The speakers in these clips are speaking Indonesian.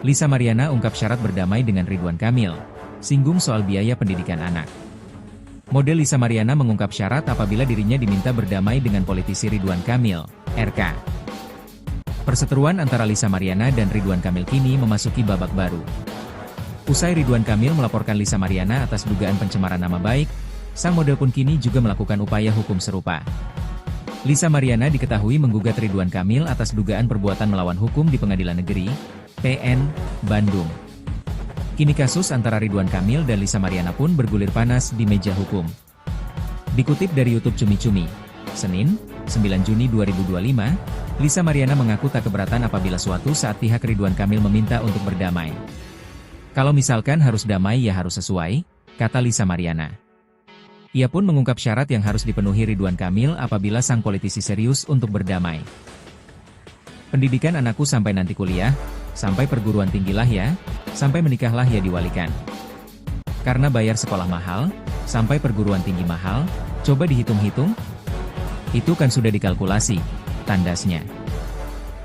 Lisa Mariana ungkap syarat berdamai dengan Ridwan Kamil, singgung soal biaya pendidikan anak. Model Lisa Mariana mengungkap syarat apabila dirinya diminta berdamai dengan politisi Ridwan Kamil, RK. Perseteruan antara Lisa Mariana dan Ridwan Kamil kini memasuki babak baru. Usai Ridwan Kamil melaporkan Lisa Mariana atas dugaan pencemaran nama baik, sang model pun kini juga melakukan upaya hukum serupa. Lisa Mariana diketahui menggugat Ridwan Kamil atas dugaan perbuatan melawan hukum di Pengadilan Negeri PN, Bandung. Kini kasus antara Ridwan Kamil dan Lisa Mariana pun bergulir panas di meja hukum. Dikutip dari YouTube Cumi Cumi, Senin, 9 Juni 2025, Lisa Mariana mengaku tak keberatan apabila suatu saat pihak Ridwan Kamil meminta untuk berdamai. Kalau misalkan harus damai ya harus sesuai, kata Lisa Mariana. Ia pun mengungkap syarat yang harus dipenuhi Ridwan Kamil apabila sang politisi serius untuk berdamai. Pendidikan anakku sampai nanti kuliah, sampai perguruan tinggi lah ya, sampai menikahlah ya diwalikan. Karena bayar sekolah mahal, sampai perguruan tinggi mahal, coba dihitung-hitung. Itu kan sudah dikalkulasi, tandasnya.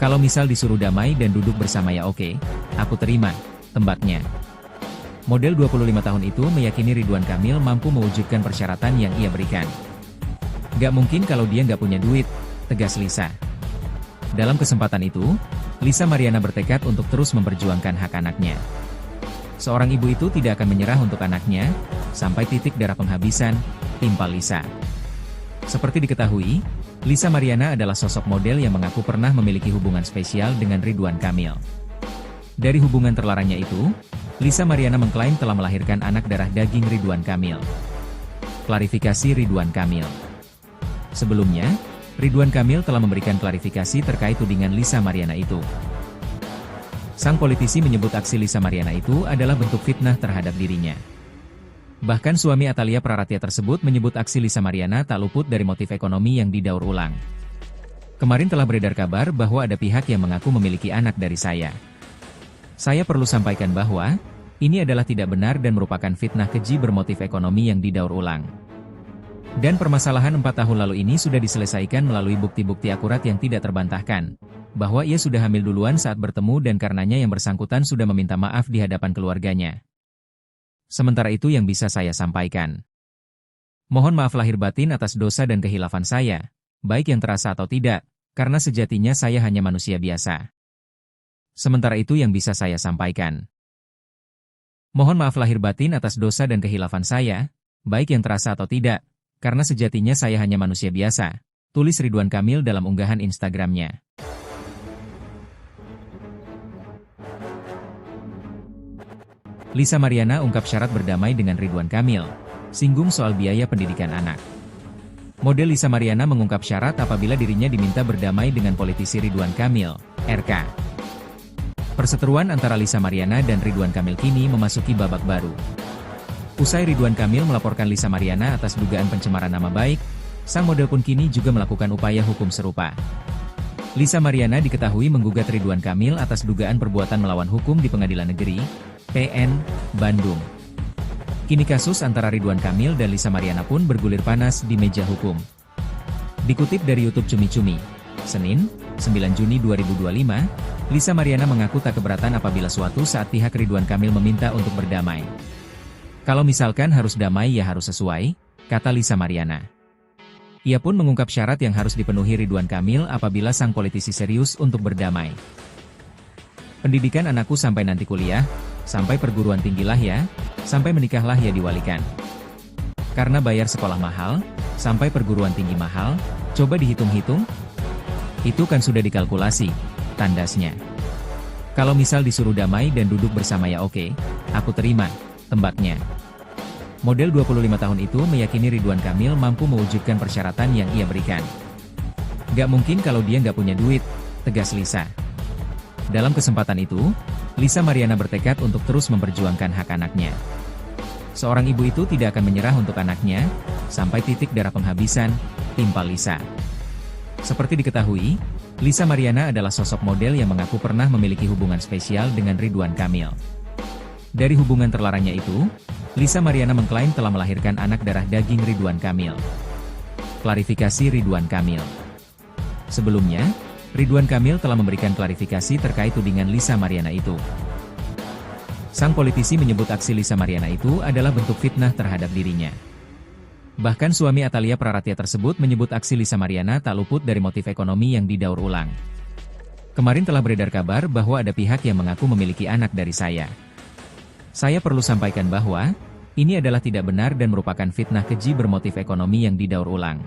Kalau misal disuruh damai dan duduk bersama ya oke, aku terima, tembaknya. Model 25 tahun itu meyakini Ridwan Kamil mampu mewujudkan persyaratan yang ia berikan. Gak mungkin kalau dia gak punya duit, tegas Lisa. Dalam kesempatan itu, Lisa Mariana bertekad untuk terus memperjuangkan hak anaknya. Seorang ibu itu tidak akan menyerah untuk anaknya, sampai titik darah penghabisan, timpal Lisa. Seperti diketahui, Lisa Mariana adalah sosok model yang mengaku pernah memiliki hubungan spesial dengan Ridwan Kamil. Dari hubungan terlarangnya itu, Lisa Mariana mengklaim telah melahirkan anak darah daging Ridwan Kamil. Klarifikasi Ridwan Kamil. Sebelumnya, Ridwan Kamil telah memberikan klarifikasi terkait tudingan Lisa Mariana itu. Sang politisi menyebut aksi Lisa Mariana itu adalah bentuk fitnah terhadap dirinya. Bahkan suami Atalia Praratia tersebut menyebut aksi Lisa Mariana tak luput dari motif ekonomi yang didaur ulang. Kemarin telah beredar kabar bahwa ada pihak yang mengaku memiliki anak dari saya. Saya perlu sampaikan bahwa, ini adalah tidak benar dan merupakan fitnah keji bermotif ekonomi yang didaur ulang. Dan permasalahan 4 tahun lalu ini sudah diselesaikan melalui bukti-bukti akurat yang tidak terbantahkan, bahwa ia sudah hamil duluan saat bertemu dan karenanya yang bersangkutan sudah meminta maaf di hadapan keluarganya. Sementara itu yang bisa saya sampaikan. Mohon maaf lahir batin atas dosa dan kehilafan saya, baik yang terasa atau tidak, karena sejatinya saya hanya manusia biasa. Sementara itu yang bisa saya sampaikan. Mohon maaf lahir batin atas dosa dan kehilafan saya, baik yang terasa atau tidak, karena sejatinya saya hanya manusia biasa, tulis Ridwan Kamil dalam unggahan Instagramnya. Lisa Mariana ungkap syarat berdamai dengan Ridwan Kamil, singgung soal biaya pendidikan anak. Model Lisa Mariana mengungkap syarat apabila dirinya diminta berdamai dengan politisi Ridwan Kamil, RK. Perseteruan antara Lisa Mariana dan Ridwan Kamil kini memasuki babak baru. Usai Ridwan Kamil melaporkan Lisa Mariana atas dugaan pencemaran nama baik, sang model pun kini juga melakukan upaya hukum serupa. Lisa Mariana diketahui menggugat Ridwan Kamil atas dugaan perbuatan melawan hukum di Pengadilan Negeri PN, Bandung. Kini kasus antara Ridwan Kamil dan Lisa Mariana pun bergulir panas di meja hukum. Dikutip dari YouTube Cumi Cumi, Senin, 9 Juni 2025, Lisa Mariana mengaku tak keberatan apabila suatu saat pihak Ridwan Kamil meminta untuk berdamai. Kalau misalkan harus damai ya harus sesuai, kata Lisa Mariana. Ia pun mengungkap syarat yang harus dipenuhi Ridwan Kamil apabila sang politisi serius untuk berdamai. Pendidikan anakku sampai nanti kuliah, sampai perguruan tinggi lah ya, sampai menikahlah ya diwalikan. Karena bayar sekolah mahal, sampai perguruan tinggi mahal, coba dihitung-hitung. Itu kan sudah dikalkulasi, tandasnya. Kalau misal disuruh damai dan duduk bersama ya oke, aku terima, tembaknya. Model 25 tahun itu meyakini Ridwan Kamil mampu mewujudkan persyaratan yang ia berikan. Gak mungkin kalau dia gak punya duit, tegas Lisa. Dalam kesempatan itu, Lisa Mariana bertekad untuk terus memperjuangkan hak anaknya. Seorang ibu itu tidak akan menyerah untuk anaknya, sampai titik darah penghabisan, timpal Lisa. Seperti diketahui, Lisa Mariana adalah sosok model yang mengaku pernah memiliki hubungan spesial dengan Ridwan Kamil. Dari hubungan terlarangnya itu, Lisa Mariana mengklaim telah melahirkan anak darah daging Ridwan Kamil. Klarifikasi Ridwan Kamil. Sebelumnya, Ridwan Kamil telah memberikan klarifikasi terkait tudingan Lisa Mariana itu. Sang politisi menyebut aksi Lisa Mariana itu adalah bentuk fitnah terhadap dirinya. Bahkan suami Atalia Praratya tersebut menyebut aksi Lisa Mariana tak luput dari motif ekonomi yang didaur ulang. Kemarin telah beredar kabar bahwa ada pihak yang mengaku memiliki anak dari saya. Saya perlu sampaikan bahwa ini adalah tidak benar dan merupakan fitnah keji bermotif ekonomi yang didaur ulang.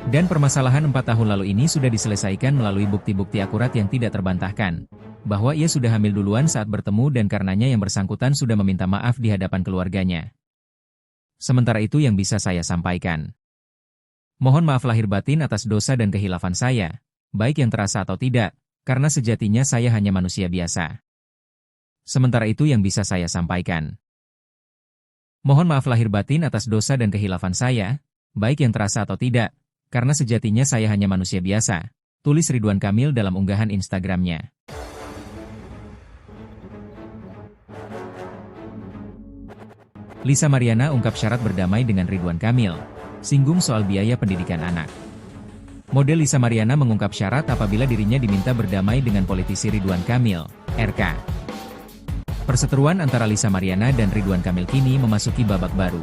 Dan permasalahan 4 tahun lalu ini sudah diselesaikan melalui bukti-bukti akurat yang tidak terbantahkan, bahwa ia sudah hamil duluan saat bertemu dan karenanya yang bersangkutan sudah meminta maaf di hadapan keluarganya. Sementara itu yang bisa saya sampaikan. Mohon maaf lahir batin atas dosa dan kehilafan saya, baik yang terasa atau tidak, karena sejatinya saya hanya manusia biasa. Sementara itu yang bisa saya sampaikan. Mohon maaf lahir batin atas dosa dan kehilafan saya, baik yang terasa atau tidak, karena sejatinya saya hanya manusia biasa, tulis Ridwan Kamil dalam unggahan Instagramnya. Lisa Mariana ungkap syarat berdamai dengan Ridwan Kamil, singgung soal biaya pendidikan anak. Model Lisa Mariana mengungkap syarat apabila dirinya diminta berdamai dengan politisi Ridwan Kamil, RK. Perseteruan antara Lisa Mariana dan Ridwan Kamil kini memasuki babak baru.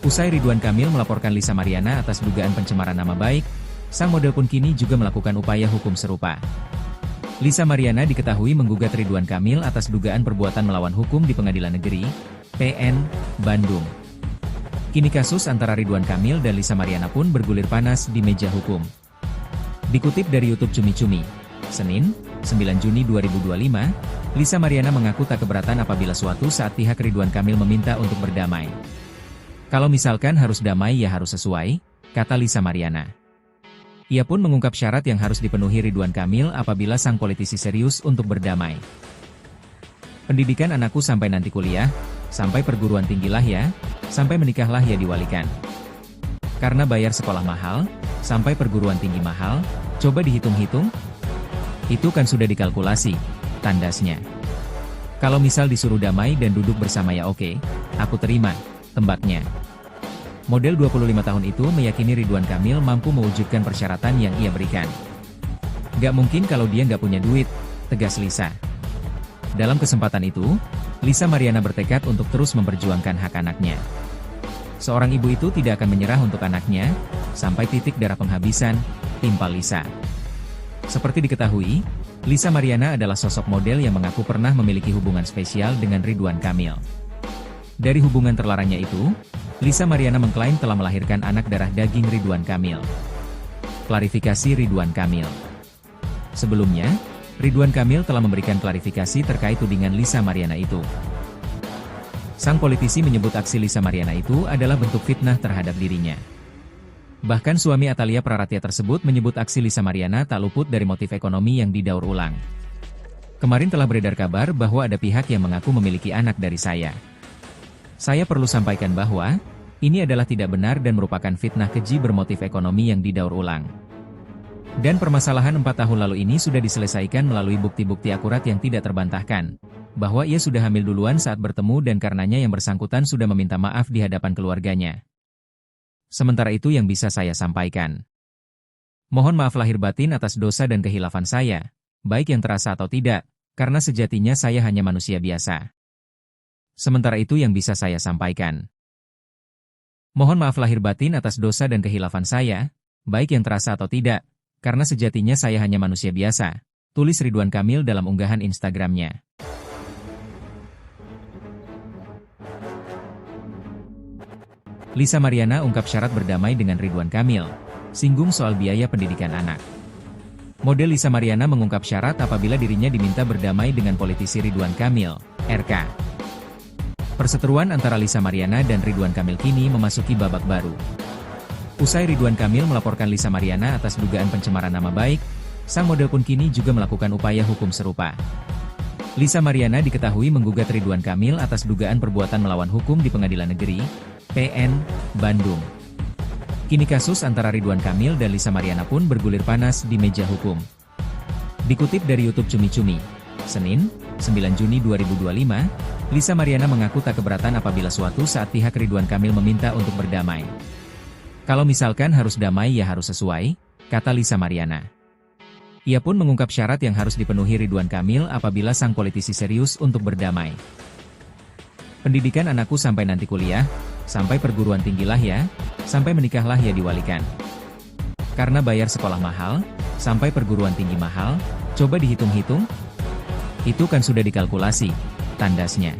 Usai Ridwan Kamil melaporkan Lisa Mariana atas dugaan pencemaran nama baik, sang model pun kini juga melakukan upaya hukum serupa. Lisa Mariana diketahui menggugat Ridwan Kamil atas dugaan perbuatan melawan hukum di Pengadilan Negeri PN, Bandung. Kini kasus antara Ridwan Kamil dan Lisa Mariana pun bergulir panas di meja hukum. Dikutip dari YouTube Cumi Cumi, Senin, 9 Juni 2025, Lisa Mariana mengaku tak keberatan apabila suatu saat pihak Ridwan Kamil meminta untuk berdamai. Kalau misalkan harus damai ya harus sesuai, kata Lisa Mariana. Ia pun mengungkap syarat yang harus dipenuhi Ridwan Kamil apabila sang politisi serius untuk berdamai. Pendidikan anakku sampai nanti kuliah, sampai perguruan tinggi lah ya, sampai menikahlah ya diwalikan. Karena bayar sekolah mahal, sampai perguruan tinggi mahal, coba dihitung-hitung. Itu kan sudah dikalkulasi, tandasnya. Kalau misal disuruh damai dan duduk bersama ya oke, aku terima, tembaknya. Model 25 tahun itu meyakini Ridwan Kamil mampu mewujudkan persyaratan yang ia berikan. Gak mungkin kalau dia gak punya duit, tegas Lisa. Dalam kesempatan itu, Lisa Mariana bertekad untuk terus memperjuangkan hak anaknya. Seorang ibu itu tidak akan menyerah untuk anaknya, sampai titik darah penghabisan, timpal Lisa. Seperti diketahui, Lisa Mariana adalah sosok model yang mengaku pernah memiliki hubungan spesial dengan Ridwan Kamil. Dari hubungan terlarangnya itu, Lisa Mariana mengklaim telah melahirkan anak darah daging Ridwan Kamil. Klarifikasi Ridwan Kamil. Sebelumnya, Ridwan Kamil telah memberikan klarifikasi terkait tudingan Lisa Mariana itu. Sang politisi menyebut aksi Lisa Mariana itu adalah bentuk fitnah terhadap dirinya. Bahkan suami Atalia Praratya tersebut menyebut aksi Lisa Mariana tak luput dari motif ekonomi yang didaur ulang. Kemarin telah beredar kabar bahwa ada pihak yang mengaku memiliki anak dari saya. Saya perlu sampaikan bahwa ini adalah tidak benar dan merupakan fitnah keji bermotif ekonomi yang didaur ulang. Dan permasalahan 4 tahun lalu ini sudah diselesaikan melalui bukti-bukti akurat yang tidak terbantahkan, bahwa ia sudah hamil duluan saat bertemu dan karenanya yang bersangkutan sudah meminta maaf di hadapan keluarganya. Sementara itu yang bisa saya sampaikan. Mohon maaf lahir batin atas dosa dan kehilafan saya, baik yang terasa atau tidak, karena sejatinya saya hanya manusia biasa. Sementara itu yang bisa saya sampaikan. Mohon maaf lahir batin atas dosa dan kehilafan saya, baik yang terasa atau tidak, karena sejatinya saya hanya manusia biasa, tulis Ridwan Kamil dalam unggahan Instagramnya. Lisa Mariana ungkap syarat berdamai dengan Ridwan Kamil, singgung soal biaya pendidikan anak. Model Lisa Mariana mengungkap syarat apabila dirinya diminta berdamai dengan politisi Ridwan Kamil, RK. Perseteruan antara Lisa Mariana dan Ridwan Kamil kini memasuki babak baru. Usai Ridwan Kamil melaporkan Lisa Mariana atas dugaan pencemaran nama baik, sang model pun kini juga melakukan upaya hukum serupa. Lisa Mariana diketahui menggugat Ridwan Kamil atas dugaan perbuatan melawan hukum di Pengadilan Negeri PN, Bandung. Kini kasus antara Ridwan Kamil dan Lisa Mariana pun bergulir panas di meja hukum. Dikutip dari YouTube Cumi Cumi, Senin, 9 Juni 2025, Lisa Mariana mengaku tak keberatan apabila suatu saat pihak Ridwan Kamil meminta untuk berdamai. Kalau misalkan harus damai ya harus sesuai, kata Lisa Mariana. Ia pun mengungkap syarat yang harus dipenuhi Ridwan Kamil apabila sang politisi serius untuk berdamai. Pendidikan anakku sampai nanti kuliah, sampai perguruan tinggi lah ya, sampai menikahlah ya diwalikan. Karena bayar sekolah mahal, sampai perguruan tinggi mahal, coba dihitung-hitung. Itu kan sudah dikalkulasi, tandasnya.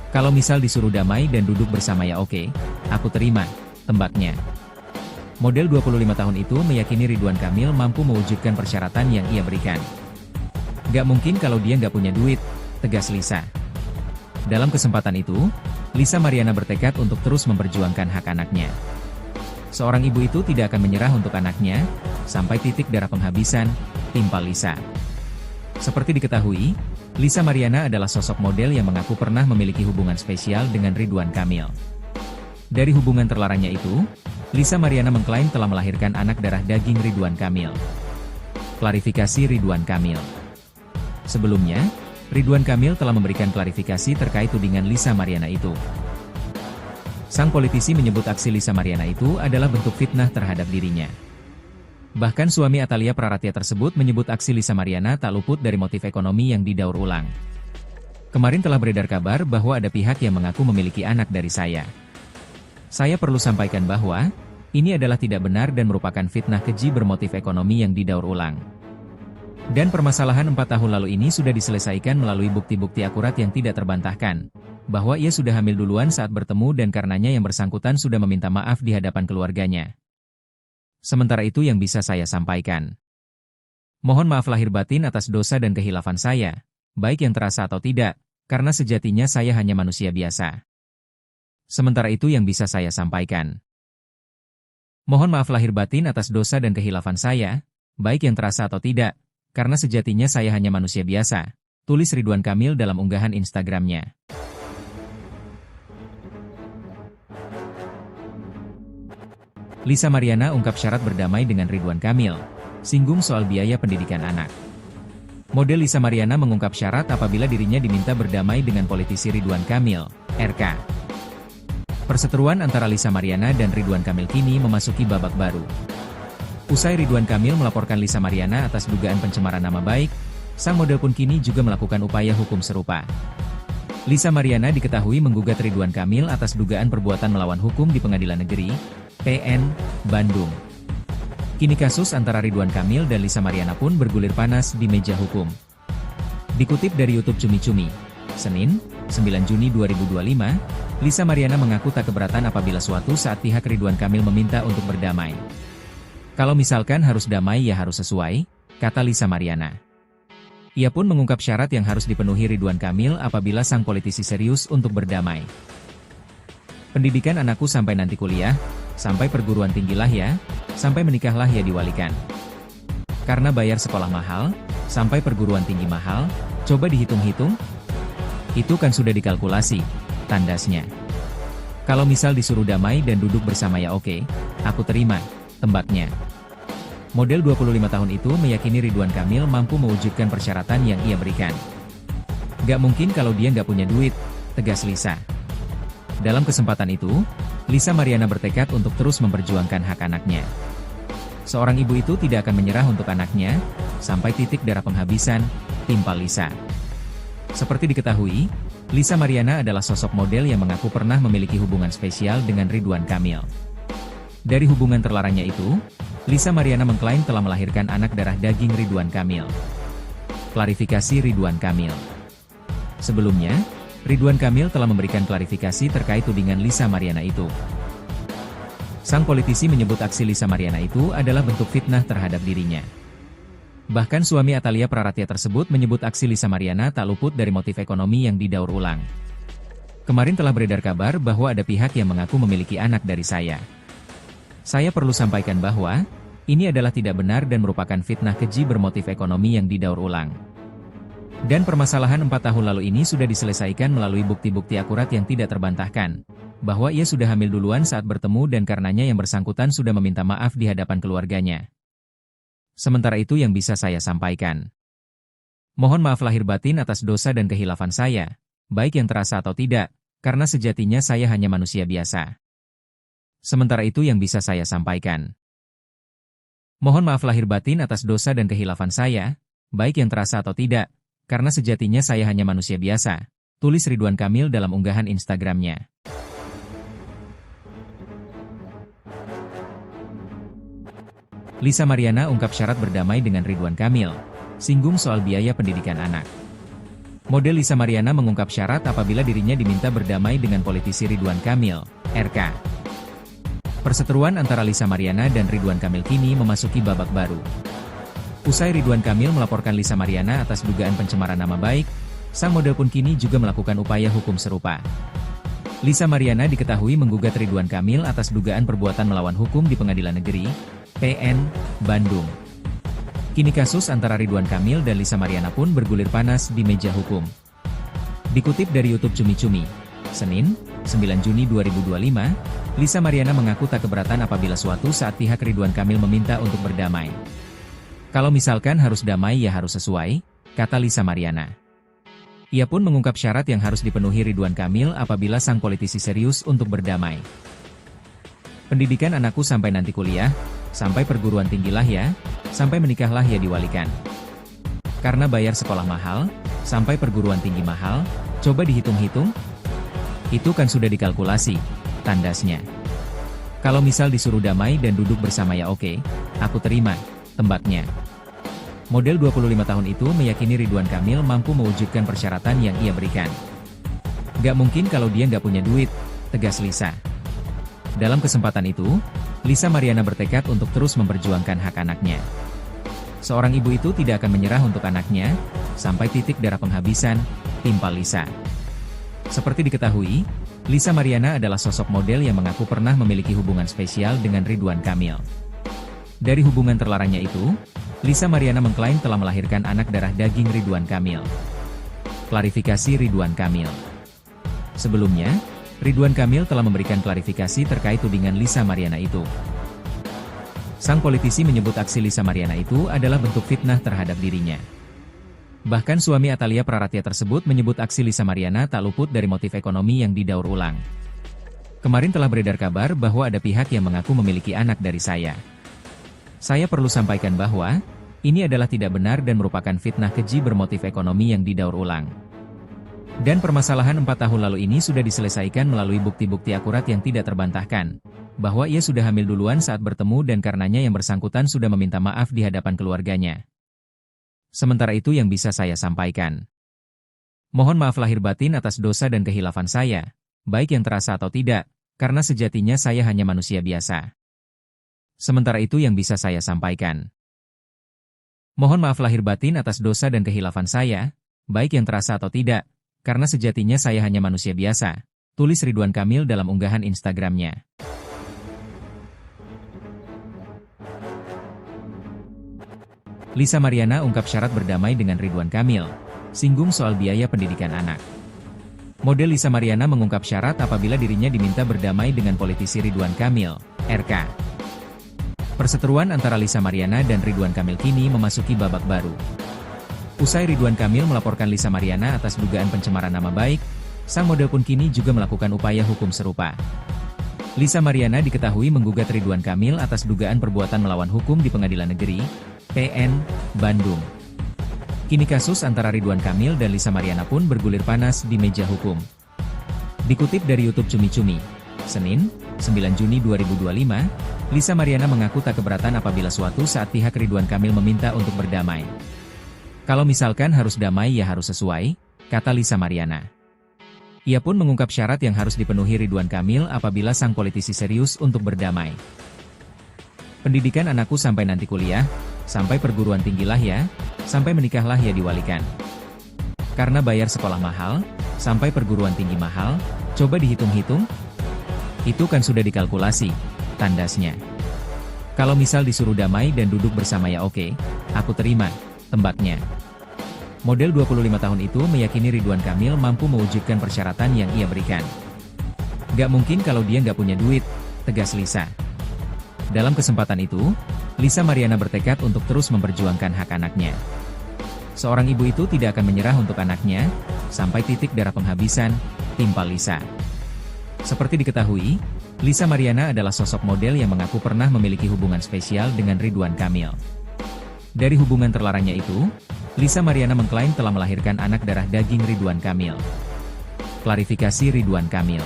Kalau misal disuruh damai dan duduk bersama ya oke, aku terima, tembaknya. Model 25 tahun itu meyakini Ridwan Kamil mampu mewujudkan persyaratan yang ia berikan. Gak mungkin kalau dia gak punya duit, tegas Lisa. Dalam kesempatan itu, Lisa Mariana bertekad untuk terus memperjuangkan hak anaknya. Seorang ibu itu tidak akan menyerah untuk anaknya, sampai titik darah penghabisan, timpal Lisa. Seperti diketahui, Lisa Mariana adalah sosok model yang mengaku pernah memiliki hubungan spesial dengan Ridwan Kamil. Dari hubungan terlarangnya itu, Lisa Mariana mengklaim telah melahirkan anak darah daging Ridwan Kamil. Klarifikasi Ridwan Kamil. Sebelumnya, Ridwan Kamil telah memberikan klarifikasi terkait tudingan Lisa Mariana itu. Sang politisi menyebut aksi Lisa Mariana itu adalah bentuk fitnah terhadap dirinya. Bahkan suami Atalia Praratia tersebut menyebut aksi Lisa Mariana tak luput dari motif ekonomi yang didaur ulang. Kemarin telah beredar kabar bahwa ada pihak yang mengaku memiliki anak dari saya. Saya perlu sampaikan bahwa, ini adalah tidak benar dan merupakan fitnah keji bermotif ekonomi yang didaur ulang. Dan permasalahan 4 tahun lalu ini sudah diselesaikan melalui bukti-bukti akurat yang tidak terbantahkan, bahwa ia sudah hamil duluan saat bertemu dan karenanya yang bersangkutan sudah meminta maaf di hadapan keluarganya. Sementara itu yang bisa saya sampaikan. Mohon maaf lahir batin atas dosa dan kehilafan saya, baik yang terasa atau tidak, karena sejatinya saya hanya manusia biasa. Sementara itu yang bisa saya sampaikan. Mohon maaf lahir batin atas dosa dan kehilafan saya, baik yang terasa atau tidak, karena sejatinya saya hanya manusia biasa, tulis Ridwan Kamil dalam unggahan Instagramnya. Lisa Mariana ungkap syarat berdamai dengan Ridwan Kamil, singgung soal biaya pendidikan anak. Model Lisa Mariana mengungkap syarat apabila dirinya diminta berdamai dengan politisi Ridwan Kamil, RK. Perseteruan antara Lisa Mariana dan Ridwan Kamil kini memasuki babak baru. Usai Ridwan Kamil melaporkan Lisa Mariana atas dugaan pencemaran nama baik, sang model pun kini juga melakukan upaya hukum serupa. Lisa Mariana diketahui menggugat Ridwan Kamil atas dugaan perbuatan melawan hukum di Pengadilan Negeri, PN, Bandung. Kini kasus antara Ridwan Kamil dan Lisa Mariana pun bergulir panas di meja hukum. Dikutip dari YouTube Cumi Cumi, Senin, 9 Juni 2025, Lisa Mariana mengaku tak keberatan apabila suatu saat pihak Ridwan Kamil meminta untuk berdamai. Kalau misalkan harus damai ya harus sesuai, kata Lisa Mariana. Ia pun mengungkap syarat yang harus dipenuhi Ridwan Kamil apabila sang politisi serius untuk berdamai. Pendidikan anakku sampai nanti kuliah, sampai perguruan tinggi lah ya, sampai menikahlah ya diwalikan. Karena bayar sekolah mahal, sampai perguruan tinggi mahal, coba dihitung-hitung. Itu kan sudah dikalkulasi, tandasnya. Kalau misal disuruh damai dan duduk bersama ya oke, aku terima, tembaknya. Model 25 tahun itu meyakini Ridwan Kamil mampu mewujudkan persyaratan yang ia berikan. Gak mungkin kalau dia gak punya duit, tegas Lisa. Dalam kesempatan itu, Lisa Mariana bertekad untuk terus memperjuangkan hak anaknya. Seorang ibu itu tidak akan menyerah untuk anaknya, sampai titik darah penghabisan, timpal Lisa. Seperti diketahui, Lisa Mariana adalah sosok model yang mengaku pernah memiliki hubungan spesial dengan Ridwan Kamil. Dari hubungan terlarangnya itu, Lisa Mariana mengklaim telah melahirkan anak darah daging Ridwan Kamil. Klarifikasi Ridwan Kamil. Sebelumnya, Ridwan Kamil telah memberikan klarifikasi terkait tudingan Lisa Mariana itu. Sang politisi menyebut aksi Lisa Mariana itu adalah bentuk fitnah terhadap dirinya. Bahkan suami Atalia Praratia tersebut menyebut aksi Lisa Mariana tak luput dari motif ekonomi yang didaur ulang. Kemarin telah beredar kabar bahwa ada pihak yang mengaku memiliki anak dari saya. Saya perlu sampaikan bahwa, ini adalah tidak benar dan merupakan fitnah keji bermotif ekonomi yang didaur ulang. Dan permasalahan 4 tahun lalu ini sudah diselesaikan melalui bukti-bukti akurat yang tidak terbantahkan, bahwa ia sudah hamil duluan saat bertemu dan karenanya yang bersangkutan sudah meminta maaf di hadapan keluarganya. Sementara itu yang bisa saya sampaikan. Mohon maaf lahir batin atas dosa dan kehilafan saya, baik yang terasa atau tidak, karena sejatinya saya hanya manusia biasa. Sementara itu yang bisa saya sampaikan. Mohon maaf lahir batin atas dosa dan kehilafan saya, baik yang terasa atau tidak, karena sejatinya saya hanya manusia biasa, tulis Ridwan Kamil dalam unggahan Instagramnya. Lisa Mariana ungkap syarat berdamai dengan Ridwan Kamil, singgung soal biaya pendidikan anak. Model Lisa Mariana mengungkap syarat apabila dirinya diminta berdamai dengan politisi Ridwan Kamil, RK. Perseteruan antara Lisa Mariana dan Ridwan Kamil kini memasuki babak baru. Usai Ridwan Kamil melaporkan Lisa Mariana atas dugaan pencemaran nama baik, sang model pun kini juga melakukan upaya hukum serupa. Lisa Mariana diketahui menggugat Ridwan Kamil atas dugaan perbuatan melawan hukum di Pengadilan Negeri, PN, Bandung. Kini kasus antara Ridwan Kamil dan Lisa Mariana pun bergulir panas di meja hukum. Dikutip dari YouTube Cumi Cumi, Senin, 9 Juni 2025, Lisa Mariana mengaku tak keberatan apabila suatu saat pihak Ridwan Kamil meminta untuk berdamai. Kalau misalkan harus damai ya harus sesuai, kata Lisa Mariana. Ia pun mengungkap syarat yang harus dipenuhi Ridwan Kamil apabila sang politisi serius untuk berdamai. Pendidikan anakku sampai nanti kuliah, sampai perguruan tinggi lah ya, sampai menikahlah ya diwalikan. Karena bayar sekolah mahal, sampai perguruan tinggi mahal, coba dihitung-hitung. Itu kan sudah dikalkulasi, tandasnya. Kalau misal disuruh damai dan duduk bersama ya oke, aku terima, tembaknya. Model 25 tahun itu meyakini Ridwan Kamil mampu mewujudkan persyaratan yang ia berikan. Gak mungkin kalau dia gak punya duit, tegas Lisa. Dalam kesempatan itu, Lisa Mariana bertekad untuk terus memperjuangkan hak anaknya. Seorang ibu itu tidak akan menyerah untuk anaknya, sampai titik darah penghabisan, timpal Lisa. Seperti diketahui, Lisa Mariana adalah sosok model yang mengaku pernah memiliki hubungan spesial dengan Ridwan Kamil. Dari hubungan terlarangnya itu, Lisa Mariana mengklaim telah melahirkan anak darah daging Ridwan Kamil. Klarifikasi Ridwan Kamil. Sebelumnya, Ridwan Kamil telah memberikan klarifikasi terkait tudingan Lisa Mariana itu. Sang politisi menyebut aksi Lisa Mariana itu adalah bentuk fitnah terhadap dirinya. Bahkan suami Atalia Praratia tersebut menyebut aksi Lisa Mariana tak luput dari motif ekonomi yang didaur ulang. Kemarin telah beredar kabar bahwa ada pihak yang mengaku memiliki anak dari saya. Saya perlu sampaikan bahwa, ini adalah tidak benar dan merupakan fitnah keji bermotif ekonomi yang didaur ulang. Dan permasalahan 4 tahun lalu ini sudah diselesaikan melalui bukti-bukti akurat yang tidak terbantahkan, bahwa ia sudah hamil duluan saat bertemu dan karenanya yang bersangkutan sudah meminta maaf di hadapan keluarganya. Sementara itu yang bisa saya sampaikan. Mohon maaf lahir batin atas dosa dan kehilafan saya, baik yang terasa atau tidak, karena sejatinya saya hanya manusia biasa. Sementara itu yang bisa saya sampaikan. Mohon maaf lahir batin atas dosa dan kehilafan saya, baik yang terasa atau tidak, karena sejatinya saya hanya manusia biasa, tulis Ridwan Kamil dalam unggahan Instagramnya. Lisa Mariana ungkap syarat berdamai dengan Ridwan Kamil, singgung soal biaya pendidikan anak. Model Lisa Mariana mengungkap syarat apabila dirinya diminta berdamai dengan politisi Ridwan Kamil, RK. Perseteruan antara Lisa Mariana dan Ridwan Kamil kini memasuki babak baru. Usai Ridwan Kamil melaporkan Lisa Mariana atas dugaan pencemaran nama baik, sang model pun kini juga melakukan upaya hukum serupa. Lisa Mariana diketahui menggugat Ridwan Kamil atas dugaan perbuatan melawan hukum di Pengadilan Negeri, PN, Bandung. Kini kasus antara Ridwan Kamil dan Lisa Mariana pun bergulir panas di meja hukum. Dikutip dari YouTube Cumi Cumi, Senin, 9 Juni 2025, Lisa Mariana mengaku tak keberatan apabila suatu saat pihak Ridwan Kamil meminta untuk berdamai. Kalau misalkan harus damai ya harus sesuai, kata Lisa Mariana. Ia pun mengungkap syarat yang harus dipenuhi Ridwan Kamil apabila sang politisi serius untuk berdamai. Pendidikan anakku sampai nanti kuliah, sampai perguruan tinggi lah ya, sampai menikahlah ya diwalikan. Karena bayar sekolah mahal, sampai perguruan tinggi mahal, coba dihitung-hitung. Itu kan sudah dikalkulasi, tandasnya. Kalau misal disuruh damai dan duduk bersama ya oke, aku terima, tembaknya. Model 25 tahun itu meyakini Ridwan Kamil mampu mewujudkan persyaratan yang ia berikan. Gak mungkin kalau dia gak punya duit, tegas Lisa. Dalam kesempatan itu, Lisa Mariana bertekad untuk terus memperjuangkan hak anaknya. Seorang ibu itu tidak akan menyerah untuk anaknya, sampai titik darah penghabisan, timpal Lisa. Seperti diketahui, Lisa Mariana adalah sosok model yang mengaku pernah memiliki hubungan spesial dengan Ridwan Kamil. Dari hubungan terlarangnya itu, Lisa Mariana mengklaim telah melahirkan anak darah daging Ridwan Kamil. Klarifikasi Ridwan Kamil.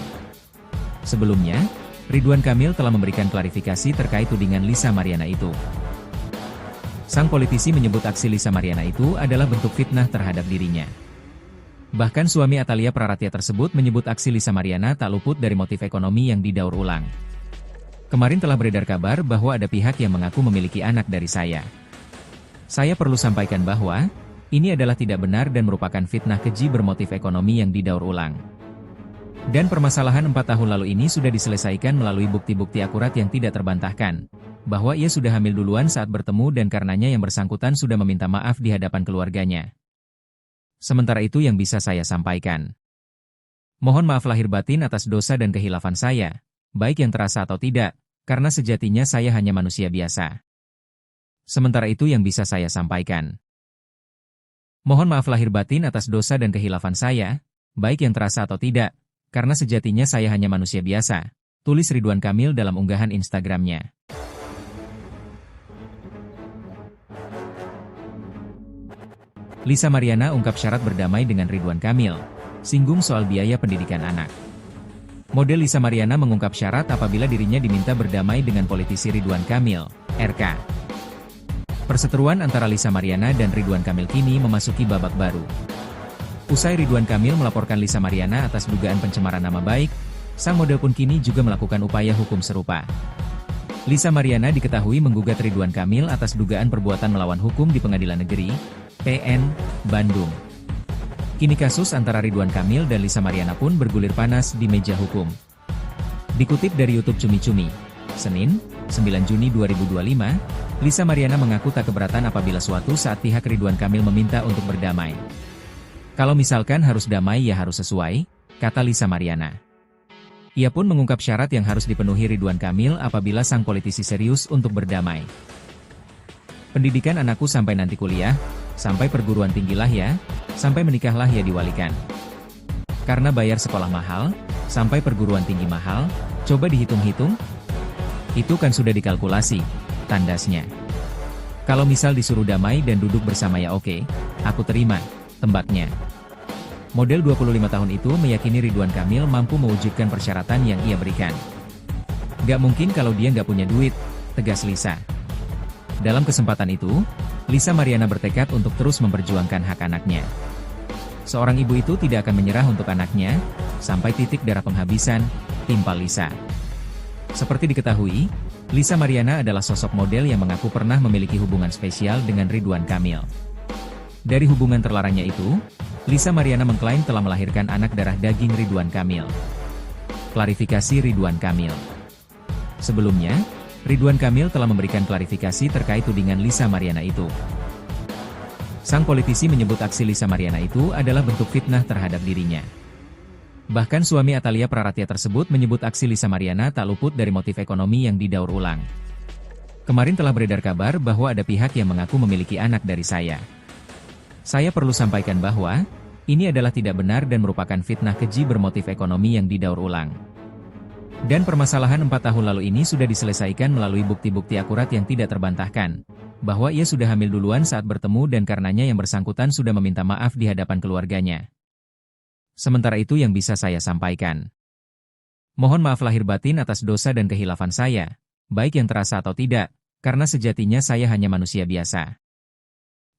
Sebelumnya, Ridwan Kamil telah memberikan klarifikasi terkait tudingan Lisa Mariana itu. Sang politisi menyebut aksi Lisa Mariana itu adalah bentuk fitnah terhadap dirinya. Bahkan suami Atalia Praratia tersebut menyebut aksi Lisa Mariana tak luput dari motif ekonomi yang didaur ulang. Kemarin telah beredar kabar bahwa ada pihak yang mengaku memiliki anak dari saya. Saya perlu sampaikan bahwa, ini adalah tidak benar dan merupakan fitnah keji bermotif ekonomi yang didaur ulang. Dan permasalahan 4 tahun lalu ini sudah diselesaikan melalui bukti-bukti akurat yang tidak terbantahkan, bahwa ia sudah hamil duluan saat bertemu dan karenanya yang bersangkutan sudah meminta maaf di hadapan keluarganya. Sementara itu yang bisa saya sampaikan. Mohon maaf lahir batin atas dosa dan kehilafan saya, baik yang terasa atau tidak, karena sejatinya saya hanya manusia biasa. Sementara itu yang bisa saya sampaikan. Mohon maaf lahir batin atas dosa dan kehilafan saya, baik yang terasa atau tidak, karena sejatinya saya hanya manusia biasa, tulis Ridwan Kamil dalam unggahan Instagramnya. Lisa Mariana ungkap syarat berdamai dengan Ridwan Kamil, singgung soal biaya pendidikan anak. Model Lisa Mariana mengungkap syarat apabila dirinya diminta berdamai dengan politisi Ridwan Kamil, RK. Perseteruan antara Lisa Mariana dan Ridwan Kamil kini memasuki babak baru. Usai Ridwan Kamil melaporkan Lisa Mariana atas dugaan pencemaran nama baik, sang model pun kini juga melakukan upaya hukum serupa. Lisa Mariana diketahui menggugat Ridwan Kamil atas dugaan perbuatan melawan hukum di Pengadilan Negeri PN, Bandung. Kini kasus antara Ridwan Kamil dan Lisa Mariana pun bergulir panas di meja hukum. Dikutip dari YouTube Cumi Cumi, Senin, 9 Juni 2025, Lisa Mariana mengaku tak keberatan apabila suatu saat pihak Ridwan Kamil meminta untuk berdamai. Kalau misalkan harus damai ya harus sesuai, kata Lisa Mariana. Ia pun mengungkap syarat yang harus dipenuhi Ridwan Kamil apabila sang politisi serius untuk berdamai. Pendidikan anakku sampai nanti kuliah, sampai perguruan tinggi lah ya, sampai menikahlah ya diwalikan. Karena bayar sekolah mahal, sampai perguruan tinggi mahal, coba dihitung-hitung. Itu kan sudah dikalkulasi, tandasnya. Kalau misal disuruh damai dan duduk bersama ya oke, aku terima, tembaknya. Model 25 tahun itu meyakini Ridwan Kamil mampu mewujudkan persyaratan yang ia berikan. Gak mungkin kalau dia gak punya duit, tegas Lisa. Dalam kesempatan itu, Lisa Mariana bertekad untuk terus memperjuangkan hak anaknya. Seorang ibu itu tidak akan menyerah untuk anaknya, sampai titik darah penghabisan, timpal Lisa. Seperti diketahui, Lisa Mariana adalah sosok model yang mengaku pernah memiliki hubungan spesial dengan Ridwan Kamil. Dari hubungan terlarangnya itu, Lisa Mariana mengklaim telah melahirkan anak darah daging Ridwan Kamil. Klarifikasi Ridwan Kamil. Sebelumnya, Ridwan Kamil telah memberikan klarifikasi terkait tudingan Lisa Mariana itu. Sang politisi menyebut aksi Lisa Mariana itu adalah bentuk fitnah terhadap dirinya. Bahkan suami Atalia Praratia tersebut menyebut aksi Lisa Mariana tak luput dari motif ekonomi yang didaur ulang. Kemarin telah beredar kabar bahwa ada pihak yang mengaku memiliki anak dari saya. Saya perlu sampaikan bahwa, ini adalah tidak benar dan merupakan fitnah keji bermotif ekonomi yang didaur ulang. Dan permasalahan 4 tahun lalu ini sudah diselesaikan melalui bukti-bukti akurat yang tidak terbantahkan, bahwa ia sudah hamil duluan saat bertemu dan karenanya yang bersangkutan sudah meminta maaf di hadapan keluarganya. Sementara itu yang bisa saya sampaikan. Mohon maaf lahir batin atas dosa dan kehilafan saya, baik yang terasa atau tidak, karena sejatinya saya hanya manusia biasa.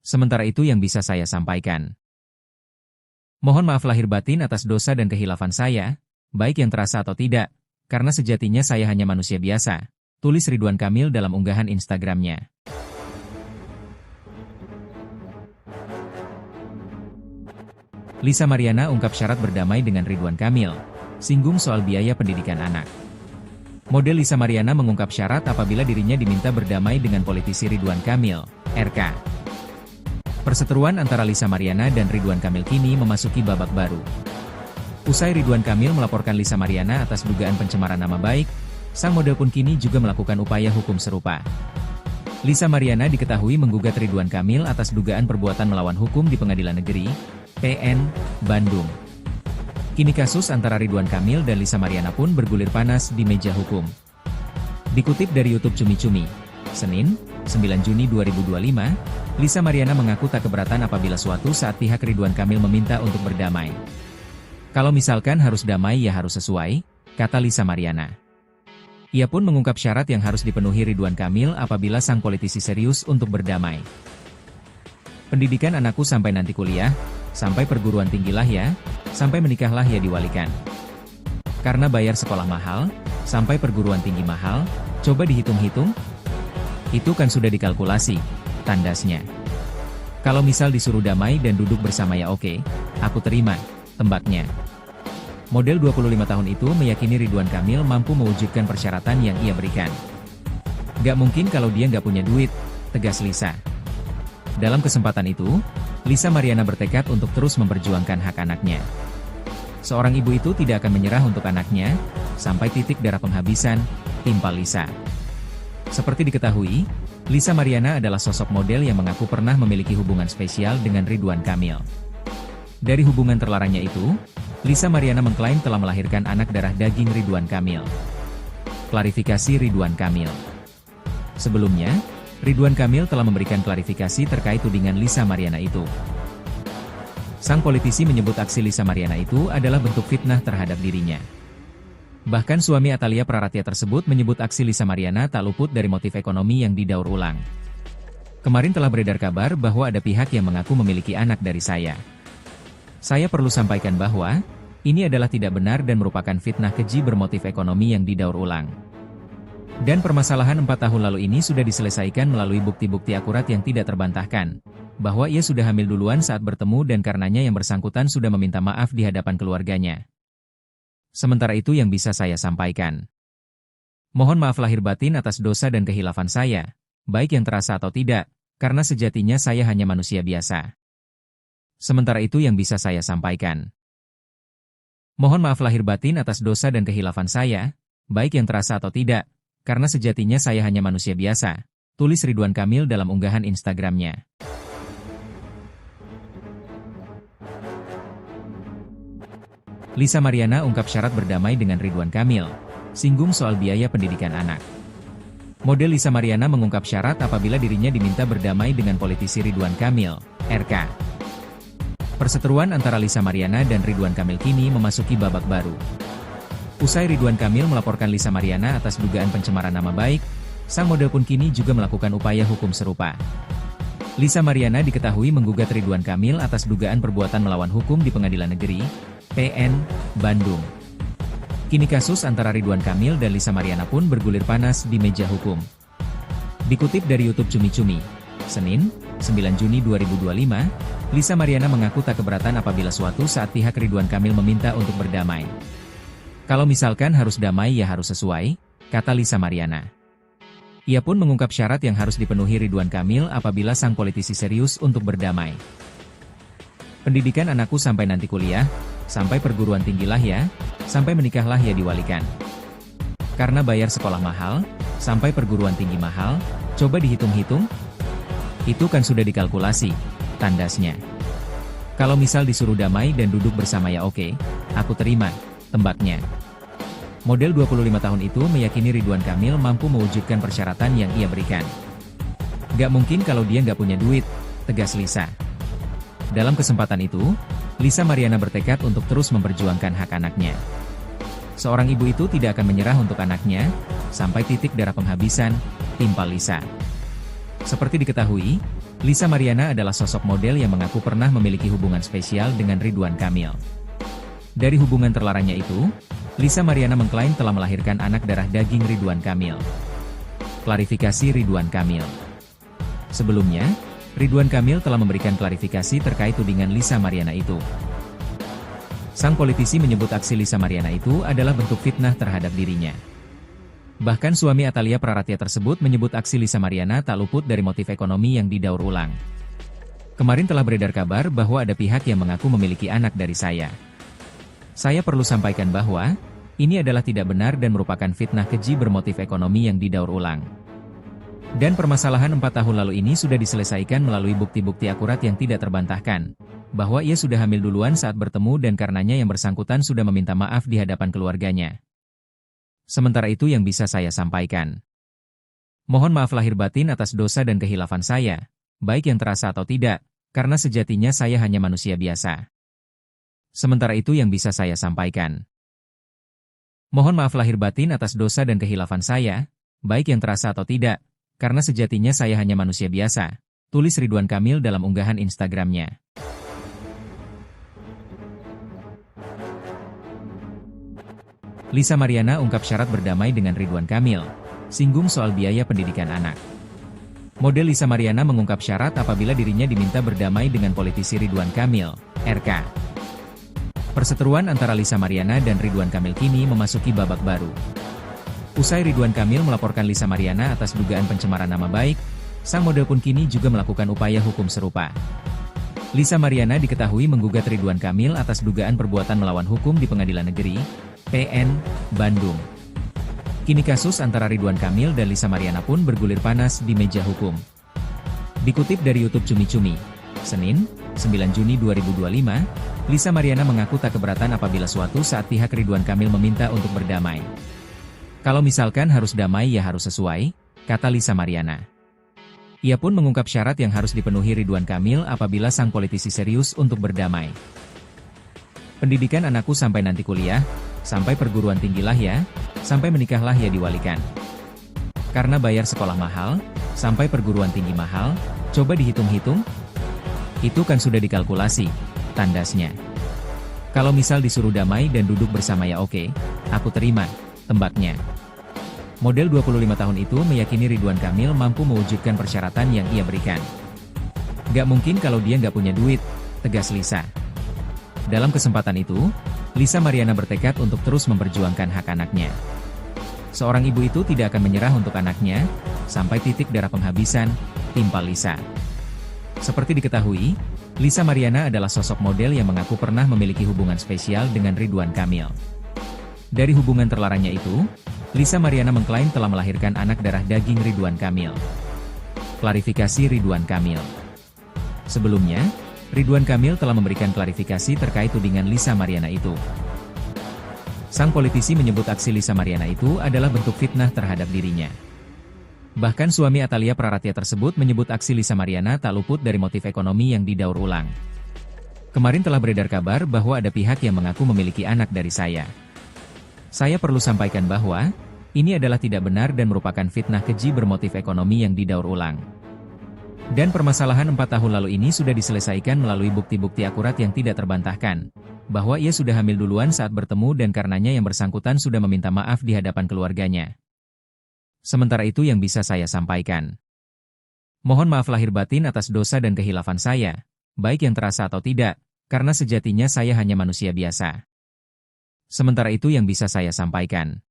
Sementara itu yang bisa saya sampaikan. Mohon maaf lahir batin atas dosa dan kehilafan saya, baik yang terasa atau tidak, karena sejatinya saya hanya manusia biasa, tulis Ridwan Kamil dalam unggahan Instagramnya. Lisa Mariana ungkap syarat berdamai dengan Ridwan Kamil, singgung soal biaya pendidikan anak. Model Lisa Mariana mengungkap syarat apabila dirinya diminta berdamai dengan politisi Ridwan Kamil, RK. Perseteruan antara Lisa Mariana dan Ridwan Kamil kini memasuki babak baru. Usai Ridwan Kamil melaporkan Lisa Mariana atas dugaan pencemaran nama baik, sang model pun kini juga melakukan upaya hukum serupa. Lisa Mariana diketahui menggugat Ridwan Kamil atas dugaan perbuatan melawan hukum di Pengadilan Negeri PN, Bandung. Kini kasus antara Ridwan Kamil dan Lisa Mariana pun bergulir panas di meja hukum. Dikutip dari YouTube Cumi Cumi, Senin, 9 Juni 2025, Lisa Mariana mengaku tak keberatan apabila suatu saat pihak Ridwan Kamil meminta untuk berdamai. Kalau misalkan harus damai ya harus sesuai, kata Lisa Mariana. Ia pun mengungkap syarat yang harus dipenuhi Ridwan Kamil apabila sang politisi serius untuk berdamai. Pendidikan anakku sampai nanti kuliah, sampai perguruan tinggi lah ya, sampai menikahlah ya diwalikan. Karena bayar sekolah mahal, sampai perguruan tinggi mahal, coba dihitung-hitung. Itu kan sudah dikalkulasi, tandasnya. Kalau misal disuruh damai dan duduk bersama ya oke, aku terima, tembaknya. Model 25 tahun itu meyakini Ridwan Kamil mampu mewujudkan persyaratan yang ia berikan. Gak mungkin kalau dia gak punya duit, tegas Lisa. Dalam kesempatan itu, Lisa Mariana bertekad untuk terus memperjuangkan hak anaknya. Seorang ibu itu tidak akan menyerah untuk anaknya, sampai titik darah penghabisan, timpal Lisa. Seperti diketahui, Lisa Mariana adalah sosok model yang mengaku pernah memiliki hubungan spesial dengan Ridwan Kamil. Dari hubungan terlarangnya itu, Lisa Mariana mengklaim telah melahirkan anak darah daging Ridwan Kamil. Klarifikasi Ridwan Kamil. Sebelumnya, Ridwan Kamil telah memberikan klarifikasi terkait tudingan Lisa Mariana itu. Sang politisi menyebut aksi Lisa Mariana itu adalah bentuk fitnah terhadap dirinya. Bahkan suami Atalia Praratia tersebut menyebut aksi Lisa Mariana tak luput dari motif ekonomi yang didaur ulang. Kemarin telah beredar kabar bahwa ada pihak yang mengaku memiliki anak dari saya. Saya perlu sampaikan bahwa, ini adalah tidak benar dan merupakan fitnah keji bermotif ekonomi yang didaur ulang. Dan permasalahan 4 tahun lalu ini sudah diselesaikan melalui bukti-bukti akurat yang tidak terbantahkan, bahwa ia sudah hamil duluan saat bertemu dan karenanya yang bersangkutan sudah meminta maaf di hadapan keluarganya. Sementara itu yang bisa saya sampaikan. Mohon maaf lahir batin atas dosa dan kehilafan saya, baik yang terasa atau tidak, karena sejatinya saya hanya manusia biasa. Sementara itu yang bisa saya sampaikan. Mohon maaf lahir batin atas dosa dan kehilafan saya, baik yang terasa atau tidak, karena sejatinya saya hanya manusia biasa, tulis Ridwan Kamil dalam unggahan Instagramnya. Lisa Mariana ungkap syarat berdamai dengan Ridwan Kamil, singgung soal biaya pendidikan anak. Model Lisa Mariana mengungkap syarat apabila dirinya diminta berdamai dengan politisi Ridwan Kamil, RK. Perseteruan antara Lisa Mariana dan Ridwan Kamil kini memasuki babak baru. Usai Ridwan Kamil melaporkan Lisa Mariana atas dugaan pencemaran nama baik, sang model pun kini juga melakukan upaya hukum serupa. Lisa Mariana diketahui menggugat Ridwan Kamil atas dugaan perbuatan melawan hukum di Pengadilan Negeri, PN, Bandung. Kini kasus antara Ridwan Kamil dan Lisa Mariana pun bergulir panas di meja hukum. Dikutip dari YouTube Cumi Cumi, Senin, 9 Juni 2025, Lisa Mariana mengaku tak keberatan apabila suatu saat pihak Ridwan Kamil meminta untuk berdamai. Kalau misalkan harus damai ya harus sesuai, kata Lisa Mariana. Ia pun mengungkap syarat yang harus dipenuhi Ridwan Kamil apabila sang politisi serius untuk berdamai. Pendidikan anakku sampai nanti kuliah, sampai perguruan tinggi lah ya, sampai menikahlah ya diwalikan. Karena bayar sekolah mahal, sampai perguruan tinggi mahal, coba dihitung-hitung. Itu kan sudah dikalkulasi, tandasnya. Kalau misal disuruh damai dan duduk bersama ya oke, aku terima, tembaknya. Model 25 tahun itu meyakini Ridwan Kamil mampu mewujudkan persyaratan yang ia berikan. Gak mungkin kalau dia gak punya duit, tegas Lisa. Dalam kesempatan itu, Lisa Mariana bertekad untuk terus memperjuangkan hak anaknya. Seorang ibu itu tidak akan menyerah untuk anaknya, sampai titik darah penghabisan, timpal Lisa. Seperti diketahui, Lisa Mariana adalah sosok model yang mengaku pernah memiliki hubungan spesial dengan Ridwan Kamil. Dari hubungan terlarangnya itu, Lisa Mariana mengklaim telah melahirkan anak darah daging Ridwan Kamil. Klarifikasi Ridwan Kamil. Sebelumnya, Ridwan Kamil telah memberikan klarifikasi terkait tudingan Lisa Mariana itu. Sang politisi menyebut aksi Lisa Mariana itu adalah bentuk fitnah terhadap dirinya. Bahkan suami Atalia Praratia tersebut menyebut aksi Lisa Mariana tak luput dari motif ekonomi yang didaur ulang. Kemarin telah beredar kabar bahwa ada pihak yang mengaku memiliki anak dari saya. Saya perlu sampaikan bahwa, ini adalah tidak benar dan merupakan fitnah keji bermotif ekonomi yang didaur ulang. Dan permasalahan 4 tahun lalu ini sudah diselesaikan melalui bukti-bukti akurat yang tidak terbantahkan, bahwa ia sudah hamil duluan saat bertemu dan karenanya yang bersangkutan sudah meminta maaf di hadapan keluarganya. Sementara itu yang bisa saya sampaikan. Mohon maaf lahir batin atas dosa dan kehilafan saya, baik yang terasa atau tidak, karena sejatinya saya hanya manusia biasa. Sementara itu yang bisa saya sampaikan. Mohon maaf lahir batin atas dosa dan kehilafan saya, baik yang terasa atau tidak, karena sejatinya saya hanya manusia biasa, tulis Ridwan Kamil dalam unggahan Instagramnya. Lisa Mariana ungkap syarat berdamai dengan Ridwan Kamil, singgung soal biaya pendidikan anak. Model Lisa Mariana mengungkap syarat apabila dirinya diminta berdamai dengan politisi Ridwan Kamil, RK. Perseteruan antara Lisa Mariana dan Ridwan Kamil kini memasuki babak baru. Usai Ridwan Kamil melaporkan Lisa Mariana atas dugaan pencemaran nama baik, sang model pun kini juga melakukan upaya hukum serupa. Lisa Mariana diketahui menggugat Ridwan Kamil atas dugaan perbuatan melawan hukum di Pengadilan Negeri PN, Bandung. Kini kasus antara Ridwan Kamil dan Lisa Mariana pun bergulir panas di meja hukum. Dikutip dari YouTube Cumi Cumi, Senin, 9 Juni 2025, Lisa Mariana mengaku tak keberatan apabila suatu saat pihak Ridwan Kamil meminta untuk berdamai. Kalau misalkan harus damai ya harus sesuai, kata Lisa Mariana. Ia pun mengungkap syarat yang harus dipenuhi Ridwan Kamil apabila sang politisi serius untuk berdamai. Pendidikan anakku sampai nanti kuliah, sampai perguruan tinggi lah ya, sampai menikah lah ya diwalikan. Karena bayar sekolah mahal, sampai perguruan tinggi mahal, coba dihitung-hitung. Itu kan sudah dikalkulasi, tandasnya. Kalau misal disuruh damai dan duduk bersama ya oke, aku terima, tembaknya. Model 25 tahun itu meyakini Ridwan Kamil mampu mewujudkan persyaratan yang ia berikan. Gak mungkin kalau dia gak punya duit, tegas Lisa. Dalam kesempatan itu, Lisa Mariana bertekad untuk terus memperjuangkan hak anaknya. Seorang ibu itu tidak akan menyerah untuk anaknya, sampai titik darah penghabisan, timpal Lisa. Seperti diketahui, Lisa Mariana adalah sosok model yang mengaku pernah memiliki hubungan spesial dengan Ridwan Kamil. Dari hubungan terlarangnya itu, Lisa Mariana mengklaim telah melahirkan anak darah daging Ridwan Kamil. Klarifikasi Ridwan Kamil. Sebelumnya, Ridwan Kamil telah memberikan klarifikasi terkait tudingan Lisa Mariana itu. Sang politisi menyebut aksi Lisa Mariana itu adalah bentuk fitnah terhadap dirinya. Bahkan suami Atalia Praratia tersebut menyebut aksi Lisa Mariana tak luput dari motif ekonomi yang didaur ulang. Kemarin telah beredar kabar bahwa ada pihak yang mengaku memiliki anak dari saya. Saya perlu sampaikan bahwa, ini adalah tidak benar dan merupakan fitnah keji bermotif ekonomi yang didaur ulang. Dan permasalahan 4 tahun lalu ini sudah diselesaikan melalui bukti-bukti akurat yang tidak terbantahkan, bahwa ia sudah hamil duluan saat bertemu dan karenanya yang bersangkutan sudah meminta maaf di hadapan keluarganya. Sementara itu yang bisa saya sampaikan. Mohon maaf lahir batin atas dosa dan kehilafan saya, baik yang terasa atau tidak, karena sejatinya saya hanya manusia biasa. Sementara itu yang bisa saya sampaikan.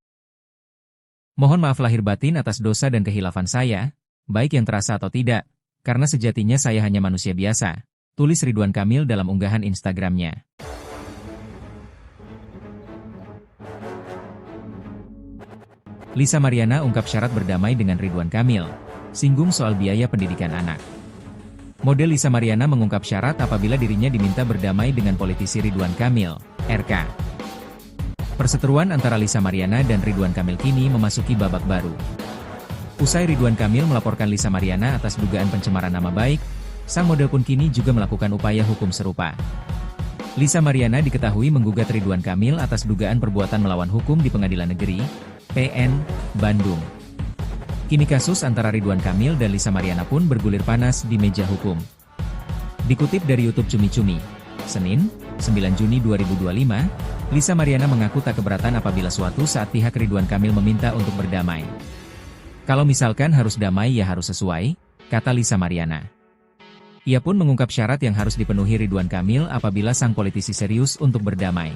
Mohon maaf lahir batin atas dosa dan kehilafan saya, baik yang terasa atau tidak, karena sejatinya saya hanya manusia biasa, tulis Ridwan Kamil dalam unggahan Instagramnya. Lisa Mariana ungkap syarat berdamai dengan Ridwan Kamil, singgung soal biaya pendidikan anak. Model Lisa Mariana mengungkap syarat apabila dirinya diminta berdamai dengan politisi Ridwan Kamil, RK. Perseteruan antara Lisa Mariana dan Ridwan Kamil kini memasuki babak baru. Usai Ridwan Kamil melaporkan Lisa Mariana atas dugaan pencemaran nama baik, sang model pun kini juga melakukan upaya hukum serupa. Lisa Mariana diketahui menggugat Ridwan Kamil atas dugaan perbuatan melawan hukum di Pengadilan Negeri PN, Bandung. Kini kasus antara Ridwan Kamil dan Lisa Mariana pun bergulir panas di meja hukum. Dikutip dari YouTube Cumi Cumi, Senin, 9 Juni 2025, Lisa Mariana mengaku tak keberatan apabila suatu saat pihak Ridwan Kamil meminta untuk berdamai. Kalau misalkan harus damai ya harus sesuai, kata Lisa Mariana. Ia pun mengungkap syarat yang harus dipenuhi Ridwan Kamil apabila sang politisi serius untuk berdamai.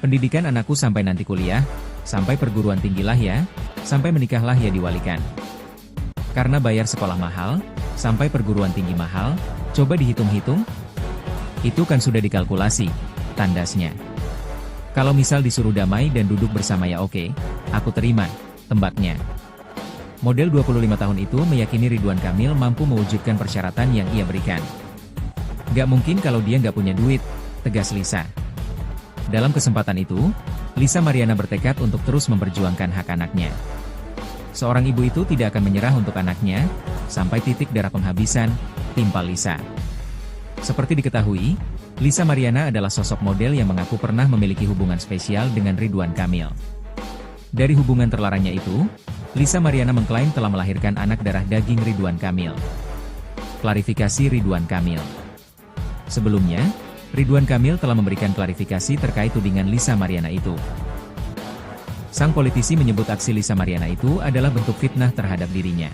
Pendidikan anakku sampai nanti kuliah, sampai perguruan tinggi lah ya, sampai menikah lah ya diwalikan. Karena bayar sekolah mahal, sampai perguruan tinggi mahal, coba dihitung-hitung. Itu kan sudah dikalkulasi, tandasnya. Kalau misal disuruh damai dan duduk bersama ya oke, aku terima, tembaknya. Model 25 tahun itu meyakini Ridwan Kamil mampu mewujudkan persyaratan yang ia berikan. Gak mungkin kalau dia nggak punya duit, tegas Lisa. Dalam kesempatan itu, Lisa Mariana bertekad untuk terus memperjuangkan hak anaknya. Seorang ibu itu tidak akan menyerah untuk anaknya, sampai titik darah penghabisan, timpal Lisa. Seperti diketahui, Lisa Mariana adalah sosok model yang mengaku pernah memiliki hubungan spesial dengan Ridwan Kamil. Dari hubungan terlarangnya itu, Lisa Mariana mengklaim telah melahirkan anak darah daging Ridwan Kamil. Klarifikasi Ridwan Kamil. Sebelumnya, Ridwan Kamil telah memberikan klarifikasi terkait tudingan Lisa Mariana itu. Sang politisi menyebut aksi Lisa Mariana itu adalah bentuk fitnah terhadap dirinya.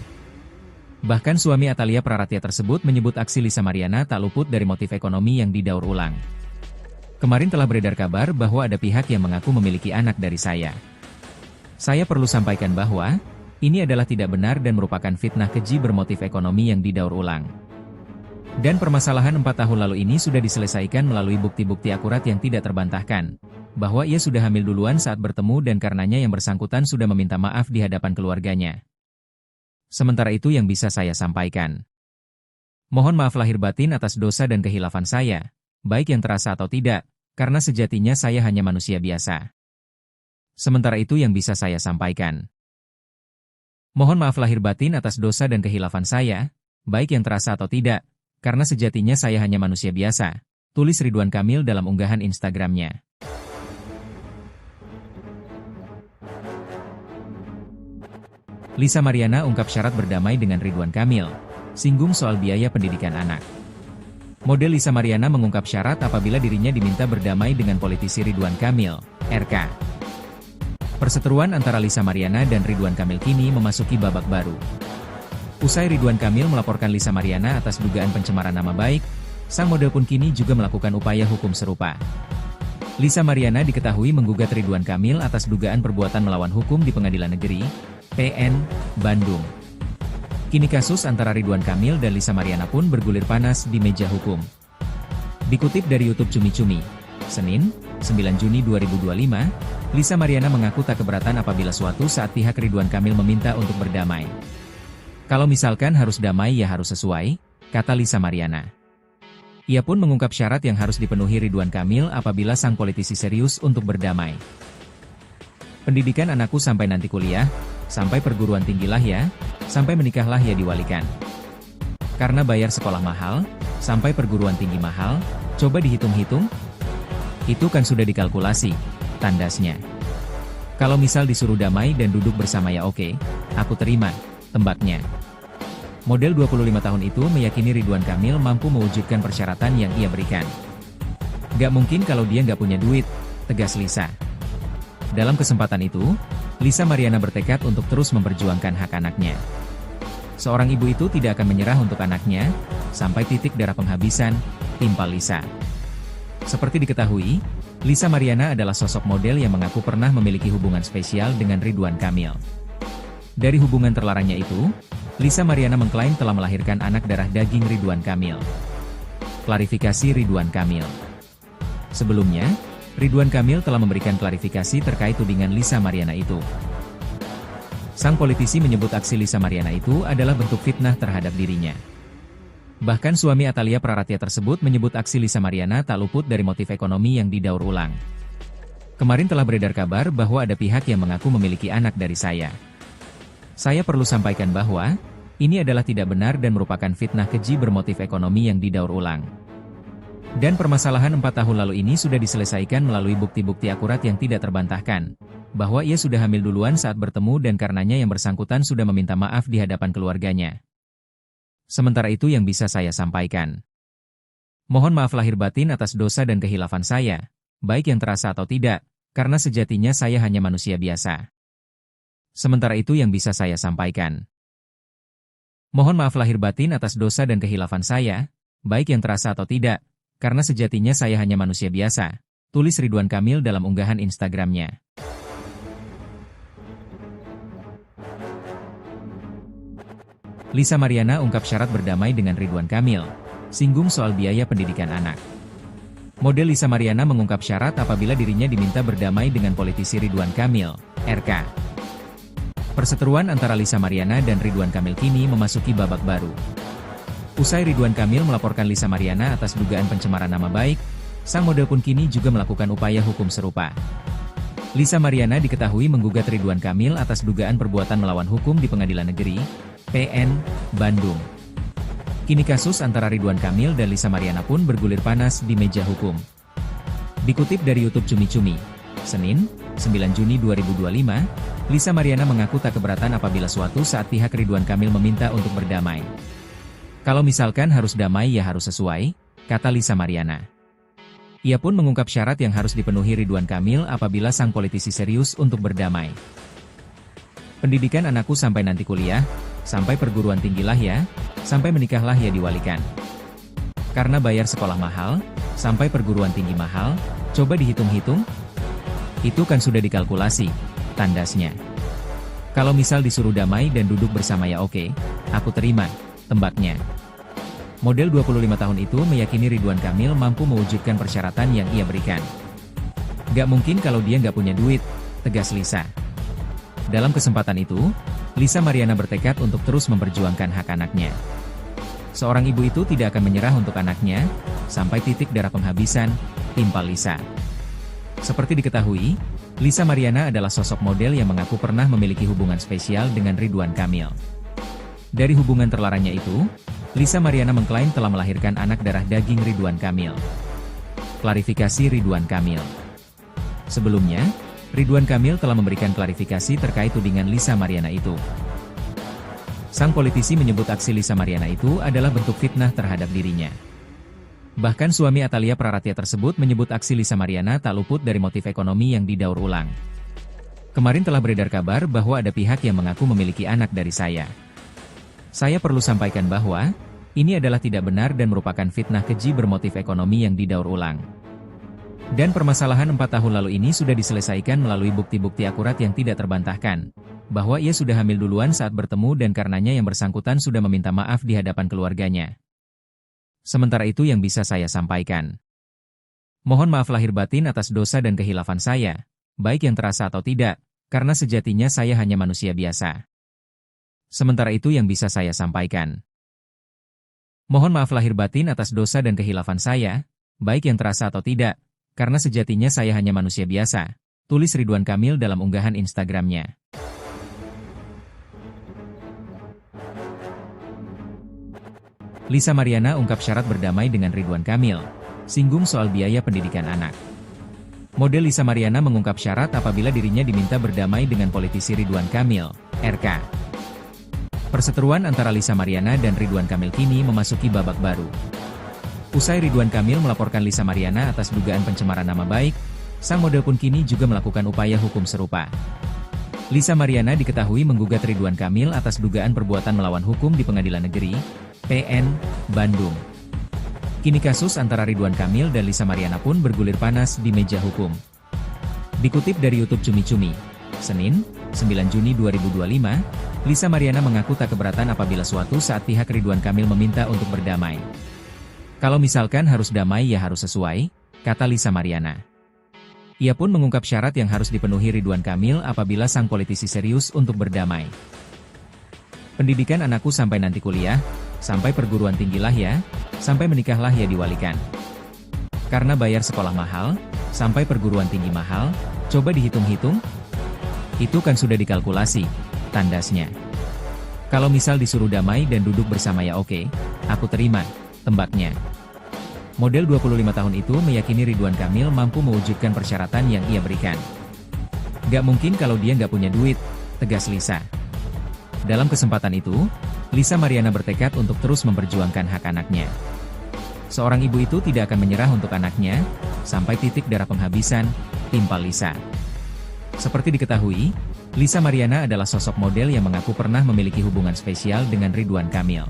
Bahkan suami Atalia Praratia tersebut menyebut aksi Lisa Mariana tak luput dari motif ekonomi yang didaur ulang. Kemarin telah beredar kabar bahwa ada pihak yang mengaku memiliki anak dari saya. Saya perlu sampaikan bahwa, ini adalah tidak benar dan merupakan fitnah keji bermotif ekonomi yang didaur ulang. Dan permasalahan 4 tahun lalu ini sudah diselesaikan melalui bukti-bukti akurat yang tidak terbantahkan, bahwa ia sudah hamil duluan saat bertemu dan karenanya yang bersangkutan sudah meminta maaf di hadapan keluarganya. Sementara itu yang bisa saya sampaikan. Mohon maaf lahir batin atas dosa dan kehilafan saya, baik yang terasa atau tidak, karena sejatinya saya hanya manusia biasa. Sementara itu yang bisa saya sampaikan. Mohon maaf lahir batin atas dosa dan kehilafan saya, baik yang terasa atau tidak, karena sejatinya saya hanya manusia biasa, tulis Ridwan Kamil dalam unggahan Instagramnya. Lisa Mariana ungkap syarat berdamai dengan Ridwan Kamil, singgung soal biaya pendidikan anak. Model Lisa Mariana mengungkap syarat apabila dirinya diminta berdamai dengan politisi Ridwan Kamil, RK. Perseteruan antara Lisa Mariana dan Ridwan Kamil kini memasuki babak baru. Usai Ridwan Kamil melaporkan Lisa Mariana atas dugaan pencemaran nama baik, sang model pun kini juga melakukan upaya hukum serupa. Lisa Mariana diketahui menggugat Ridwan Kamil atas dugaan perbuatan melawan hukum di Pengadilan Negeri, PN, Bandung. Kini kasus antara Ridwan Kamil dan Lisa Mariana pun bergulir panas di meja hukum. Dikutip dari YouTube Cumi Cumi, Senin, 9 Juni 2025, Lisa Mariana mengaku tak keberatan apabila suatu saat pihak Ridwan Kamil meminta untuk berdamai. Kalau misalkan harus damai ya harus sesuai, kata Lisa Mariana. Ia pun mengungkap syarat yang harus dipenuhi Ridwan Kamil apabila sang politisi serius untuk berdamai. Pendidikan anakku sampai nanti kuliah, sampai perguruan tinggi lah ya, sampai menikahlah ya diwalikan. Karena bayar sekolah mahal, sampai perguruan tinggi mahal, coba dihitung-hitung. Itu kan sudah dikalkulasi, tandasnya. Kalau misal disuruh damai dan duduk bersama ya oke, aku terima, tembaknya. Model 25 tahun itu meyakini Ridwan Kamil mampu mewujudkan persyaratan yang ia berikan. Gak mungkin kalau dia gak punya duit, tegas Lisa. Dalam kesempatan itu, Lisa Mariana bertekad untuk terus memperjuangkan hak anaknya. Seorang ibu itu tidak akan menyerah untuk anaknya, sampai titik darah penghabisan, timpal Lisa. Seperti diketahui, Lisa Mariana adalah sosok model yang mengaku pernah memiliki hubungan spesial dengan Ridwan Kamil. Dari hubungan terlarangnya itu, Lisa Mariana mengklaim telah melahirkan anak darah daging Ridwan Kamil. Klarifikasi Ridwan Kamil. Sebelumnya, Ridwan Kamil telah memberikan klarifikasi terkait tudingan Lisa Mariana itu. Sang politisi menyebut aksi Lisa Mariana itu adalah bentuk fitnah terhadap dirinya. Bahkan suami Atalia Praratia tersebut menyebut aksi Lisa Mariana tak luput dari motif ekonomi yang didaur ulang. Kemarin telah beredar kabar bahwa ada pihak yang mengaku memiliki anak dari saya. Saya perlu sampaikan bahwa, ini adalah tidak benar dan merupakan fitnah keji bermotif ekonomi yang didaur ulang. Dan permasalahan 4 tahun lalu ini sudah diselesaikan melalui bukti-bukti akurat yang tidak terbantahkan, bahwa ia sudah hamil duluan saat bertemu dan karenanya yang bersangkutan sudah meminta maaf di hadapan keluarganya. Sementara itu yang bisa saya sampaikan. Mohon maaf lahir batin atas dosa dan kehilafan saya, baik yang terasa atau tidak, karena sejatinya saya hanya manusia biasa. Sementara itu yang bisa saya sampaikan. Mohon maaf lahir batin atas dosa dan kehilafan saya, baik yang terasa atau tidak, karena sejatinya saya hanya manusia biasa, tulis Ridwan Kamil dalam unggahan Instagramnya. Lisa Mariana ungkap syarat berdamai dengan Ridwan Kamil, singgung soal biaya pendidikan anak. Model Lisa Mariana mengungkap syarat apabila dirinya diminta berdamai dengan politisi Ridwan Kamil, RK. Perseteruan antara Lisa Mariana dan Ridwan Kamil kini memasuki babak baru. Usai Ridwan Kamil melaporkan Lisa Mariana atas dugaan pencemaran nama baik, sang model pun kini juga melakukan upaya hukum serupa. Lisa Mariana diketahui menggugat Ridwan Kamil atas dugaan perbuatan melawan hukum di Pengadilan Negeri PN, Bandung. Kini kasus antara Ridwan Kamil dan Lisa Mariana pun bergulir panas di meja hukum. Dikutip dari YouTube Cumi Cumi, Senin, 9 Juni 2025, Lisa Mariana mengaku tak keberatan apabila suatu saat pihak Ridwan Kamil meminta untuk berdamai. Kalau misalkan harus damai ya harus sesuai, kata Lisa Mariana. Ia pun mengungkap syarat yang harus dipenuhi Ridwan Kamil apabila sang politisi serius untuk berdamai. Pendidikan anakku sampai nanti kuliah, sampai perguruan tinggi lah ya, sampai menikahlah ya diwalikan. Karena bayar sekolah mahal, sampai perguruan tinggi mahal, coba dihitung-hitung. Itu kan sudah dikalkulasi, tandasnya. Kalau misal disuruh damai dan duduk bersama ya oke, aku terima, tembaknya. Model 25 tahun itu meyakini Ridwan Kamil mampu mewujudkan persyaratan yang ia berikan. Gak mungkin kalau dia gak punya duit, tegas Lisa. Dalam kesempatan itu, Lisa Mariana bertekad untuk terus memperjuangkan hak anaknya. Seorang ibu itu tidak akan menyerah untuk anaknya, sampai titik darah penghabisan, timpal Lisa. Seperti diketahui, Lisa Mariana adalah sosok model yang mengaku pernah memiliki hubungan spesial dengan Ridwan Kamil. Dari hubungan terlarangnya itu, Lisa Mariana mengklaim telah melahirkan anak darah daging Ridwan Kamil. Klarifikasi Ridwan Kamil. Sebelumnya, Ridwan Kamil telah memberikan klarifikasi terkait tudingan Lisa Mariana itu. Sang politisi menyebut aksi Lisa Mariana itu adalah bentuk fitnah terhadap dirinya. Bahkan suami Atalia Praratia tersebut menyebut aksi Lisa Mariana tak luput dari motif ekonomi yang didaur ulang. Kemarin telah beredar kabar bahwa ada pihak yang mengaku memiliki anak dari saya. Saya perlu sampaikan bahwa, ini adalah tidak benar dan merupakan fitnah keji bermotif ekonomi yang didaur ulang. Dan permasalahan 4 tahun lalu ini sudah diselesaikan melalui bukti-bukti akurat yang tidak terbantahkan, bahwa ia sudah hamil duluan saat bertemu dan karenanya yang bersangkutan sudah meminta maaf di hadapan keluarganya. Sementara itu yang bisa saya sampaikan. Mohon maaf lahir batin atas dosa dan kehilafan saya, baik yang terasa atau tidak, karena sejatinya saya hanya manusia biasa. Sementara itu yang bisa saya sampaikan. Mohon maaf lahir batin atas dosa dan kehilafan saya, baik yang terasa atau tidak, karena sejatinya saya hanya manusia biasa, tulis Ridwan Kamil dalam unggahan Instagramnya. Lisa Mariana ungkap syarat berdamai dengan Ridwan Kamil, singgung soal biaya pendidikan anak. Model Lisa Mariana mengungkap syarat apabila dirinya diminta berdamai dengan politisi Ridwan Kamil, RK. Perseteruan antara Lisa Mariana dan Ridwan Kamil kini memasuki babak baru. Usai Ridwan Kamil melaporkan Lisa Mariana atas dugaan pencemaran nama baik, sang model pun kini juga melakukan upaya hukum serupa. Lisa Mariana diketahui menggugat Ridwan Kamil atas dugaan perbuatan melawan hukum di Pengadilan Negeri PN, Bandung. Kini kasus antara Ridwan Kamil dan Lisa Mariana pun bergulir panas di meja hukum. Dikutip dari YouTube Cumi Cumi, Senin, 9 Juni 2025, Lisa Mariana mengaku tak keberatan apabila suatu saat pihak Ridwan Kamil meminta untuk berdamai. Kalau misalkan harus damai ya harus sesuai, kata Lisa Mariana. Ia pun mengungkap syarat yang harus dipenuhi Ridwan Kamil apabila sang politisi serius untuk berdamai. Pendidikan anakku sampai nanti kuliah, sampai perguruan tinggi lah ya, sampai menikahlah ya diwalikan. Karena bayar sekolah mahal, sampai perguruan tinggi mahal, coba dihitung-hitung. Itu kan sudah dikalkulasi, tandasnya. Kalau misal disuruh damai dan duduk bersama ya oke, aku terima, tembaknya. Model 25 tahun itu meyakini Ridwan Kamil mampu mewujudkan persyaratan yang ia berikan. Gak mungkin kalau dia gak punya duit, tegas Lisa. Dalam kesempatan itu, Lisa Mariana bertekad untuk terus memperjuangkan hak anaknya. Seorang ibu itu tidak akan menyerah untuk anaknya, sampai titik darah penghabisan, timpal Lisa. Seperti diketahui, Lisa Mariana adalah sosok model yang mengaku pernah memiliki hubungan spesial dengan Ridwan Kamil.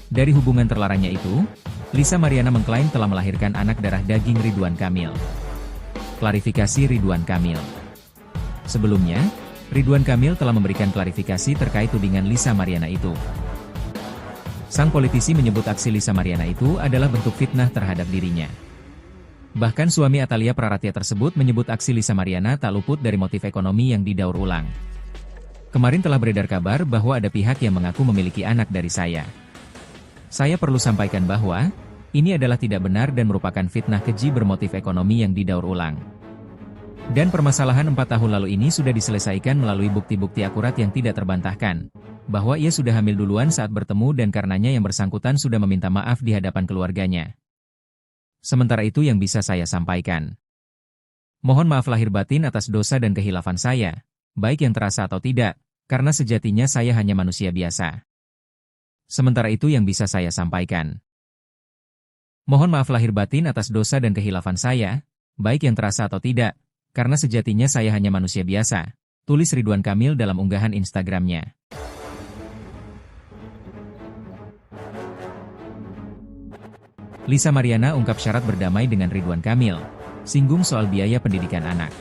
Dari hubungan terlarangnya itu, Lisa Mariana mengklaim telah melahirkan anak darah daging Ridwan Kamil. Klarifikasi Ridwan Kamil. Sebelumnya, Ridwan Kamil telah memberikan klarifikasi terkait tudingan Lisa Mariana itu. Sang politisi menyebut aksi Lisa Mariana itu adalah bentuk fitnah terhadap dirinya. Bahkan suami Atalia Praratia tersebut menyebut aksi Lisa Mariana tak luput dari motif ekonomi yang didaur ulang. Kemarin telah beredar kabar bahwa ada pihak yang mengaku memiliki anak dari saya. Saya perlu sampaikan bahwa, ini adalah tidak benar dan merupakan fitnah keji bermotif ekonomi yang didaur ulang. Dan permasalahan 4 tahun lalu ini sudah diselesaikan melalui bukti-bukti akurat yang tidak terbantahkan, bahwa ia sudah hamil duluan saat bertemu dan karenanya yang bersangkutan sudah meminta maaf di hadapan keluarganya. Sementara itu yang bisa saya sampaikan. Mohon maaf lahir batin atas dosa dan kehilafan saya, baik yang terasa atau tidak, karena sejatinya saya hanya manusia biasa. Sementara itu yang bisa saya sampaikan. Mohon maaf lahir batin atas dosa dan kehilafan saya, baik yang terasa atau tidak, karena sejatinya saya hanya manusia biasa, tulis Ridwan Kamil dalam unggahan Instagramnya. Lisa Mariana ungkap syarat berdamai dengan Ridwan Kamil, singgung soal biaya pendidikan anak.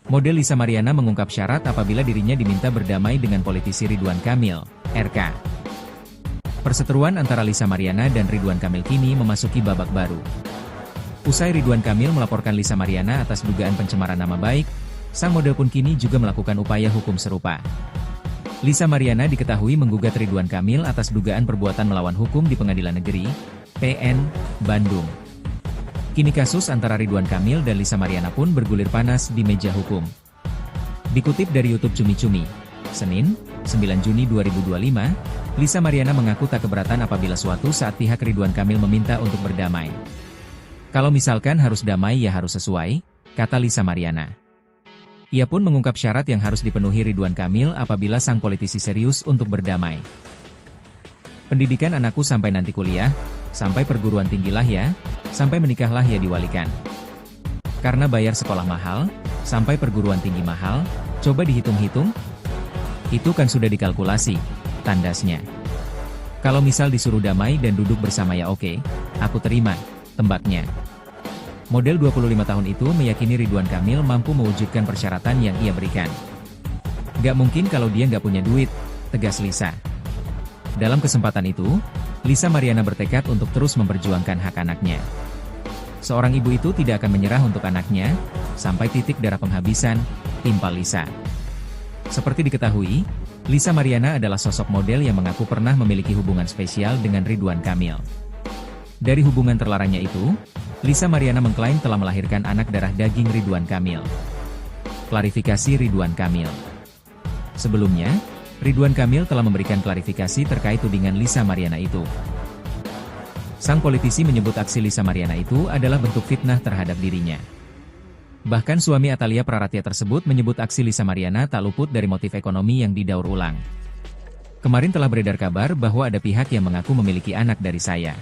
Model Lisa Mariana mengungkap syarat apabila dirinya diminta berdamai dengan politisi Ridwan Kamil, RK. Perseteruan antara Lisa Mariana dan Ridwan Kamil kini memasuki babak baru. Usai Ridwan Kamil melaporkan Lisa Mariana atas dugaan pencemaran nama baik, sang model pun kini juga melakukan upaya hukum serupa. Lisa Mariana diketahui menggugat Ridwan Kamil atas dugaan perbuatan melawan hukum di Pengadilan Negeri, PN, Bandung. Kini kasus antara Ridwan Kamil dan Lisa Mariana pun bergulir panas di meja hukum. Dikutip dari YouTube Cumi Cumi, Senin, 9 Juni 2025, Lisa Mariana mengaku tak keberatan apabila suatu saat pihak Ridwan Kamil meminta untuk berdamai. Kalau misalkan harus damai ya harus sesuai, kata Lisa Mariana. Ia pun mengungkap syarat yang harus dipenuhi Ridwan Kamil apabila sang politisi serius untuk berdamai. Pendidikan anakku sampai nanti kuliah, sampai perguruan tinggi lah ya, sampai menikahlah ya diwalikan. Karena bayar sekolah mahal, sampai perguruan tinggi mahal, coba dihitung-hitung. Itu kan sudah dikalkulasi, tandasnya. Kalau misal disuruh damai dan duduk bersama ya oke, aku terima, tembaknya. Model 25 tahun itu meyakini Ridwan Kamil mampu mewujudkan persyaratan yang ia berikan. Gak mungkin kalau dia gak punya duit, tegas Lisa. Dalam kesempatan itu, Lisa Mariana bertekad untuk terus memperjuangkan hak anaknya. Seorang ibu itu tidak akan menyerah untuk anaknya, sampai titik darah penghabisan, timpal Lisa. Seperti diketahui, Lisa Mariana adalah sosok model yang mengaku pernah memiliki hubungan spesial dengan Ridwan Kamil. Dari hubungan terlarangnya itu, Lisa Mariana mengklaim telah melahirkan anak darah daging Ridwan Kamil. Klarifikasi Ridwan Kamil. Sebelumnya, Ridwan Kamil telah memberikan klarifikasi terkait tudingan Lisa Mariana itu. Sang politisi menyebut aksi Lisa Mariana itu adalah bentuk fitnah terhadap dirinya. Bahkan suami Atalia Praratia tersebut menyebut aksi Lisa Mariana tak luput dari motif ekonomi yang didaur ulang. Kemarin telah beredar kabar bahwa ada pihak yang mengaku memiliki anak dari saya.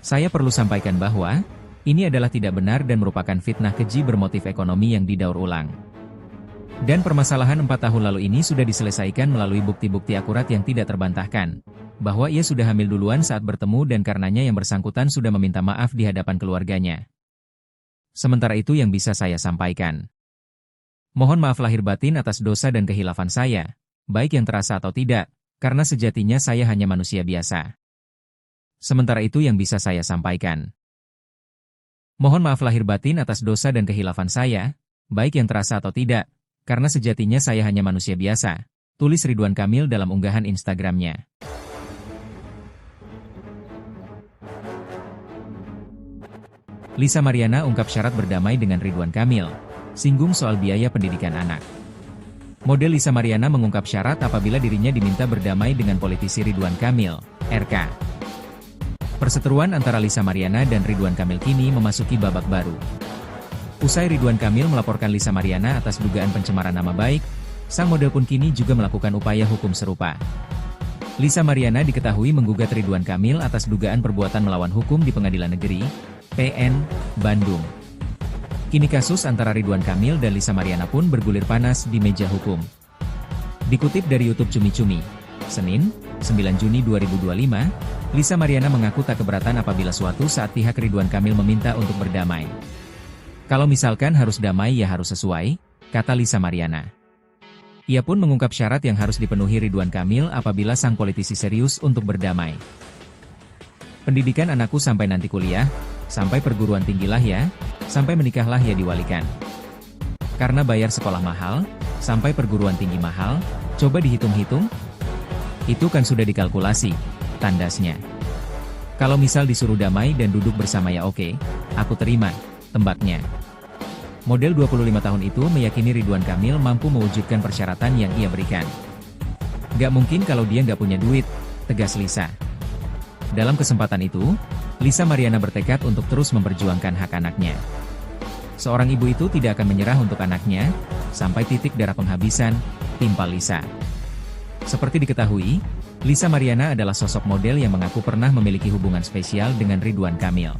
Saya perlu sampaikan bahwa, ini adalah tidak benar dan merupakan fitnah keji bermotif ekonomi yang didaur ulang. Dan permasalahan 4 tahun lalu ini sudah diselesaikan melalui bukti-bukti akurat yang tidak terbantahkan, bahwa ia sudah hamil duluan saat bertemu dan karenanya yang bersangkutan sudah meminta maaf di hadapan keluarganya. Sementara itu yang bisa saya sampaikan. Mohon maaf lahir batin atas dosa dan kehilafan saya, baik yang terasa atau tidak, karena sejatinya saya hanya manusia biasa. Sementara itu yang bisa saya sampaikan. Mohon maaf lahir batin atas dosa dan kehilafan saya, baik yang terasa atau tidak, karena sejatinya saya hanya manusia biasa, tulis Ridwan Kamil dalam unggahan Instagramnya. Lisa Mariana ungkap syarat berdamai dengan Ridwan Kamil, singgung soal biaya pendidikan anak. Model Lisa Mariana mengungkap syarat apabila dirinya diminta berdamai dengan politisi Ridwan Kamil, RK. Perseteruan antara Lisa Mariana dan Ridwan Kamil kini memasuki babak baru. Usai Ridwan Kamil melaporkan Lisa Mariana atas dugaan pencemaran nama baik, sang model pun kini juga melakukan upaya hukum serupa. Lisa Mariana diketahui menggugat Ridwan Kamil atas dugaan perbuatan melawan hukum di Pengadilan Negeri, PN, Bandung. Kini kasus antara Ridwan Kamil dan Lisa Mariana pun bergulir panas di meja hukum. Dikutip dari YouTube Cumi Cumi, Senin, 9 Juni 2025, Lisa Mariana mengaku tak keberatan apabila suatu saat pihak Ridwan Kamil meminta untuk berdamai. Kalau misalkan harus damai ya harus sesuai, kata Lisa Mariana. Ia pun mengungkap syarat yang harus dipenuhi Ridwan Kamil apabila sang politisi serius untuk berdamai. Pendidikan anakku sampai nanti kuliah, sampai perguruan tinggi lah ya, sampai menikahlah ya diwalikan. Karena bayar sekolah mahal, sampai perguruan tinggi mahal, coba dihitung-hitung. Itu kan sudah dikalkulasi, tandasnya. Kalau misal disuruh damai dan duduk bersama ya oke, aku terima, tembaknya. Model 25 tahun itu meyakini Ridwan Kamil mampu mewujudkan persyaratan yang ia berikan. Gak mungkin kalau dia gak punya duit, tegas Lisa. Dalam kesempatan itu, Lisa Mariana bertekad untuk terus memperjuangkan hak anaknya. Seorang ibu itu tidak akan menyerah untuk anaknya, sampai titik darah penghabisan, timpal Lisa. Seperti diketahui, Lisa Mariana adalah sosok model yang mengaku pernah memiliki hubungan spesial dengan Ridwan Kamil.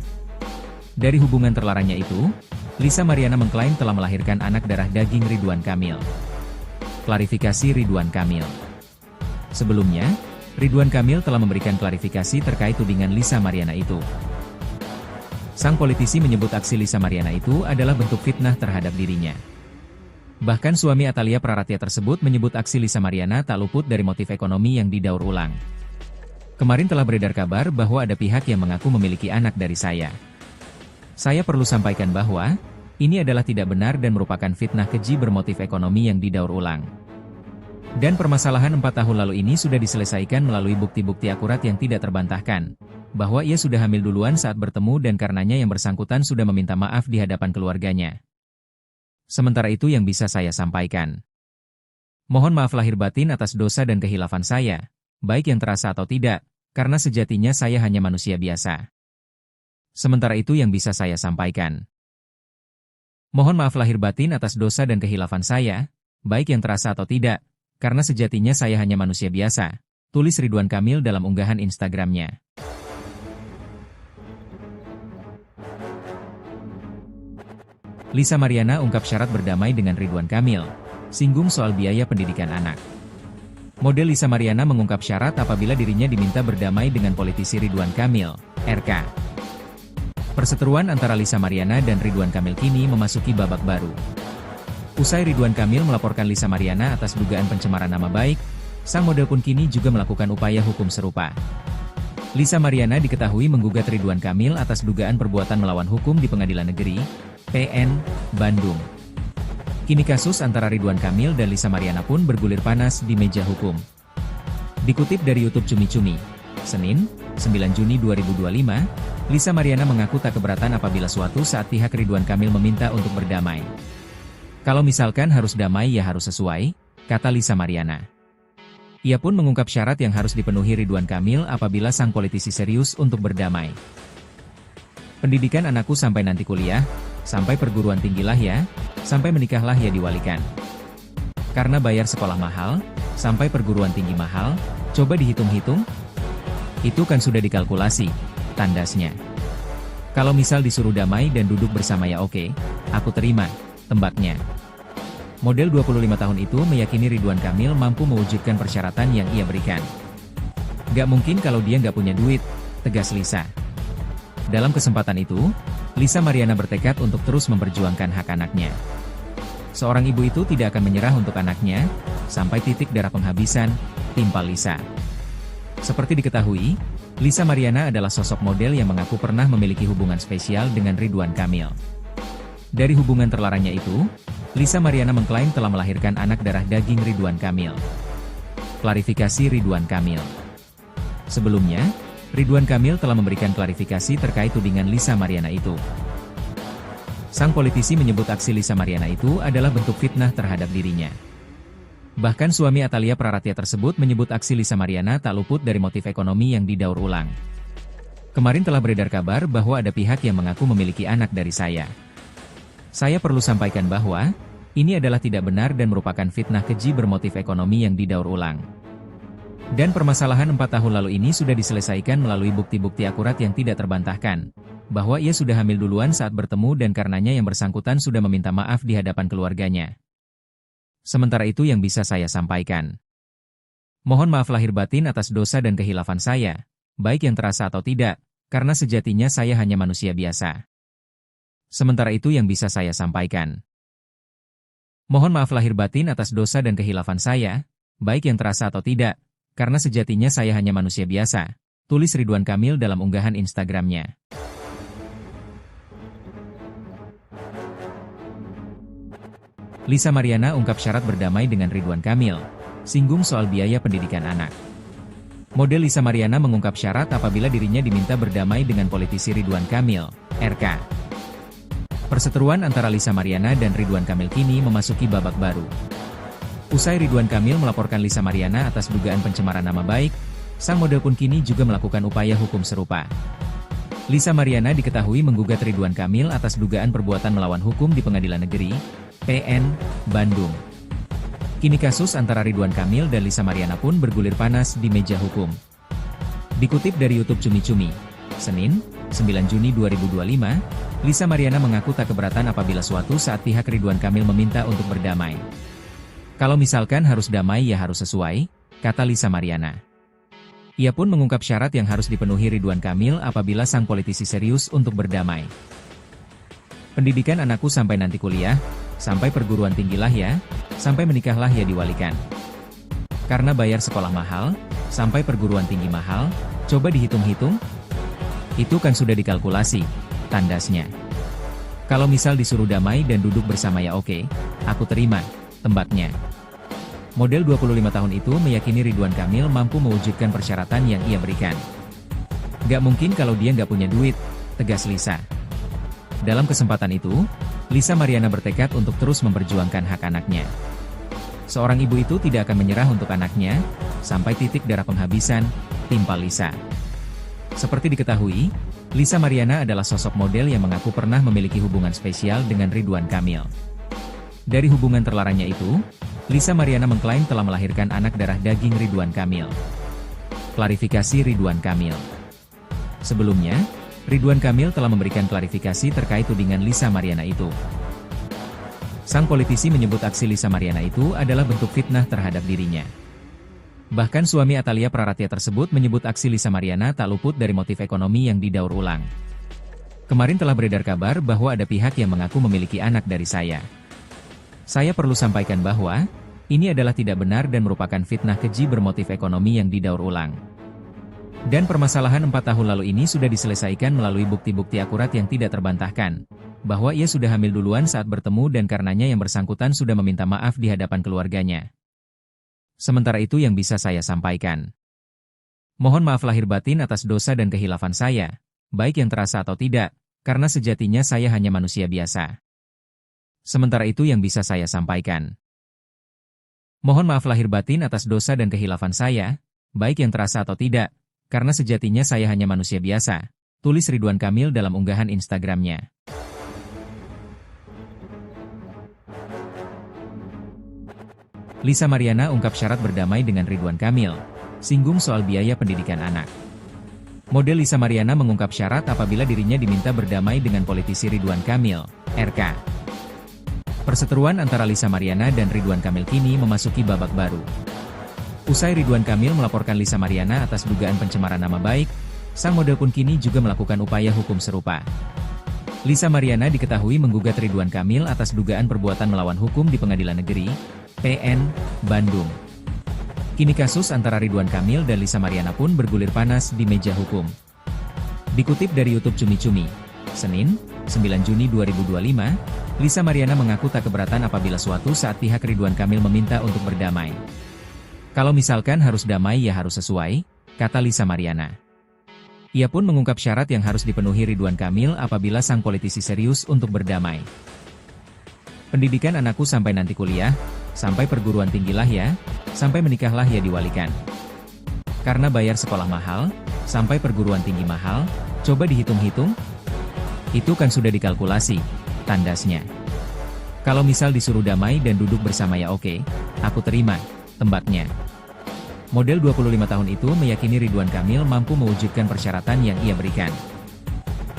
Dari hubungan terlarangnya itu, Lisa Mariana mengklaim telah melahirkan anak darah daging Ridwan Kamil. Klarifikasi Ridwan Kamil. Sebelumnya, Ridwan Kamil telah memberikan klarifikasi terkait tudingan Lisa Mariana itu. Sang politisi menyebut aksi Lisa Mariana itu adalah bentuk fitnah terhadap dirinya. Bahkan suami Atalia Praratia tersebut menyebut aksi Lisa Mariana tak luput dari motif ekonomi yang didaur ulang. Kemarin telah beredar kabar bahwa ada pihak yang mengaku memiliki anak dari saya. Saya perlu sampaikan bahwa, ini adalah tidak benar dan merupakan fitnah keji bermotif ekonomi yang didaur ulang. Dan permasalahan 4 tahun lalu ini sudah diselesaikan melalui bukti-bukti akurat yang tidak terbantahkan, bahwa ia sudah hamil duluan saat bertemu dan karenanya yang bersangkutan sudah meminta maaf di hadapan keluarganya. Sementara itu yang bisa saya sampaikan. Mohon maaf lahir batin atas dosa dan kehilafan saya, baik yang terasa atau tidak, karena sejatinya saya hanya manusia biasa. Sementara itu yang bisa saya sampaikan. Mohon maaf lahir batin atas dosa dan kehilafan saya, baik yang terasa atau tidak, karena sejatinya saya hanya manusia biasa, tulis Ridwan Kamil dalam unggahan Instagramnya. Lisa Mariana ungkap syarat berdamai dengan Ridwan Kamil, singgung soal biaya pendidikan anak. Model Lisa Mariana mengungkap syarat apabila dirinya diminta berdamai dengan politisi Ridwan Kamil, RK. Perseteruan antara Lisa Mariana dan Ridwan Kamil kini memasuki babak baru. Usai Ridwan Kamil melaporkan Lisa Mariana atas dugaan pencemaran nama baik, sang model pun kini juga melakukan upaya hukum serupa. Lisa Mariana diketahui menggugat Ridwan Kamil atas dugaan perbuatan melawan hukum di Pengadilan Negeri, PN, Bandung. Kini kasus antara Ridwan Kamil dan Lisa Mariana pun bergulir panas di meja hukum. Dikutip dari YouTube Cumi Cumi, Senin, 9 Juni 2025, Lisa Mariana mengaku tak keberatan apabila suatu saat pihak Ridwan Kamil meminta untuk berdamai. Kalau misalkan harus damai ya harus sesuai, kata Lisa Mariana. Ia pun mengungkap syarat yang harus dipenuhi Ridwan Kamil apabila sang politisi serius untuk berdamai. Pendidikan anakku sampai nanti kuliah, sampai perguruan tinggi lah ya, sampai menikahlah ya diwalikan. Karena bayar sekolah mahal, sampai perguruan tinggi mahal, coba dihitung-hitung. Itu kan sudah dikalkulasi, tandasnya. Kalau misal disuruh damai dan duduk bersama ya oke, aku terima, tembaknya. Model 25 tahun itu meyakini Ridwan Kamil mampu mewujudkan persyaratan yang ia berikan. Gak mungkin kalau dia gak punya duit, tegas Lisa. Dalam kesempatan itu, Lisa Mariana bertekad untuk terus memperjuangkan hak anaknya. Seorang ibu itu tidak akan menyerah untuk anaknya, sampai titik darah penghabisan, timpal Lisa. Seperti diketahui, Lisa Mariana adalah sosok model yang mengaku pernah memiliki hubungan spesial dengan Ridwan Kamil. Dari hubungan terlarangnya itu, Lisa Mariana mengklaim telah melahirkan anak darah daging Ridwan Kamil. Klarifikasi Ridwan Kamil. Sebelumnya, Ridwan Kamil telah memberikan klarifikasi terkait tudingan Lisa Mariana itu. Sang politisi menyebut aksi Lisa Mariana itu adalah bentuk fitnah terhadap dirinya. Bahkan suami Atalia Praratia tersebut menyebut aksi Lisa Mariana tak luput dari motif ekonomi yang didaur ulang. Kemarin telah beredar kabar bahwa ada pihak yang mengaku memiliki anak dari saya. Saya perlu sampaikan bahwa, ini adalah tidak benar dan merupakan fitnah keji bermotif ekonomi yang didaur ulang. Dan permasalahan 4 tahun lalu ini sudah diselesaikan melalui bukti-bukti akurat yang tidak terbantahkan, bahwa ia sudah hamil duluan saat bertemu dan karenanya yang bersangkutan sudah meminta maaf di hadapan keluarganya. Sementara itu yang bisa saya sampaikan. Mohon maaf lahir batin atas dosa dan kehilafan saya, baik yang terasa atau tidak, karena sejatinya saya hanya manusia biasa. Sementara itu yang bisa saya sampaikan. Mohon maaf lahir batin atas dosa dan kehilafan saya, baik yang terasa atau tidak, karena sejatinya saya hanya manusia biasa, tulis Ridwan Kamil dalam unggahan Instagramnya. Lisa Mariana ungkap syarat berdamai dengan Ridwan Kamil, singgung soal biaya pendidikan anak. Model Lisa Mariana mengungkap syarat apabila dirinya diminta berdamai dengan politisi Ridwan Kamil, RK. Perseteruan antara Lisa Mariana dan Ridwan Kamil kini memasuki babak baru. Usai Ridwan Kamil melaporkan Lisa Mariana atas dugaan pencemaran nama baik, sang model pun kini juga melakukan upaya hukum serupa. Lisa Mariana diketahui menggugat Ridwan Kamil atas dugaan perbuatan melawan hukum di Pengadilan Negeri, PN, Bandung. Kini kasus antara Ridwan Kamil dan Lisa Mariana pun bergulir panas di meja hukum. Dikutip dari YouTube Cumi Cumi, Senin, 9 Juni 2025, Lisa Mariana mengaku tak keberatan apabila suatu saat pihak Ridwan Kamil meminta untuk berdamai. Kalau misalkan harus damai ya harus sesuai, kata Lisa Mariana. Ia pun mengungkap syarat yang harus dipenuhi Ridwan Kamil apabila sang politisi serius untuk berdamai. Pendidikan anakku sampai nanti kuliah, sampai perguruan tinggi lah ya, sampai menikahlah ya diwalikan. Karena bayar sekolah mahal, sampai perguruan tinggi mahal, coba dihitung-hitung. Itu kan sudah dikalkulasi, tandasnya. Kalau misal disuruh damai dan duduk bersama ya oke, aku terima, tembaknya. Model 25 tahun itu meyakini Ridwan Kamil mampu mewujudkan persyaratan yang ia berikan. Gak mungkin kalau dia gak punya duit, tegas Lisa. Dalam kesempatan itu, Lisa Mariana bertekad untuk terus memperjuangkan hak anaknya. Seorang ibu itu tidak akan menyerah untuk anaknya, sampai titik darah penghabisan, timpal Lisa. Seperti diketahui, Lisa Mariana adalah sosok model yang mengaku pernah memiliki hubungan spesial dengan Ridwan Kamil. Dari hubungan terlarangnya itu, Lisa Mariana mengklaim telah melahirkan anak darah daging Ridwan Kamil. Klarifikasi Ridwan Kamil. Sebelumnya, Ridwan Kamil telah memberikan klarifikasi terkait tudingan Lisa Mariana itu. Sang politisi menyebut aksi Lisa Mariana itu adalah bentuk fitnah terhadap dirinya. Bahkan suami Atalia Praratia tersebut menyebut aksi Lisa Mariana tak luput dari motif ekonomi yang didaur ulang. Kemarin telah beredar kabar bahwa ada pihak yang mengaku memiliki anak dari saya. Saya perlu sampaikan bahwa, ini adalah tidak benar dan merupakan fitnah keji bermotif ekonomi yang didaur ulang. Dan permasalahan 4 tahun lalu ini sudah diselesaikan melalui bukti-bukti akurat yang tidak terbantahkan, bahwa ia sudah hamil duluan saat bertemu dan karenanya yang bersangkutan sudah meminta maaf di hadapan keluarganya. Sementara itu yang bisa saya sampaikan. Mohon maaf lahir batin atas dosa dan kehilafan saya, baik yang terasa atau tidak, karena sejatinya saya hanya manusia biasa. Sementara itu yang bisa saya sampaikan. Mohon maaf lahir batin atas dosa dan kehilafan saya, baik yang terasa atau tidak, karena sejatinya saya hanya manusia biasa, tulis Ridwan Kamil dalam unggahan Instagramnya. Lisa Mariana ungkap syarat berdamai dengan Ridwan Kamil, singgung soal biaya pendidikan anak. Model Lisa Mariana mengungkap syarat apabila dirinya diminta berdamai dengan politisi Ridwan Kamil, RK. Perseteruan antara Lisa Mariana dan Ridwan Kamil kini memasuki babak baru. Usai Ridwan Kamil melaporkan Lisa Mariana atas dugaan pencemaran nama baik, sang model pun kini juga melakukan upaya hukum serupa. Lisa Mariana diketahui menggugat Ridwan Kamil atas dugaan perbuatan melawan hukum di Pengadilan Negeri, PN, Bandung. Kini kasus antara Ridwan Kamil dan Lisa Mariana pun bergulir panas di meja hukum. Dikutip dari YouTube Cumi Cumi, Senin, 9 Juni 2025, Lisa Mariana mengaku tak keberatan apabila suatu saat pihak Ridwan Kamil meminta untuk berdamai. Kalau misalkan harus damai ya harus sesuai, kata Lisa Mariana. Ia pun mengungkap syarat yang harus dipenuhi Ridwan Kamil apabila sang politisi serius untuk berdamai. Pendidikan anakku sampai nanti kuliah, sampai perguruan tinggi lah ya, sampai menikahlah ya diwalikan. Karena bayar sekolah mahal, sampai perguruan tinggi mahal, coba dihitung-hitung. Itu kan sudah dikalkulasi, tandasnya. Kalau misal disuruh damai dan duduk bersama ya oke, aku terima, tembaknya. Model 25 tahun itu meyakini Ridwan Kamil mampu mewujudkan persyaratan yang ia berikan.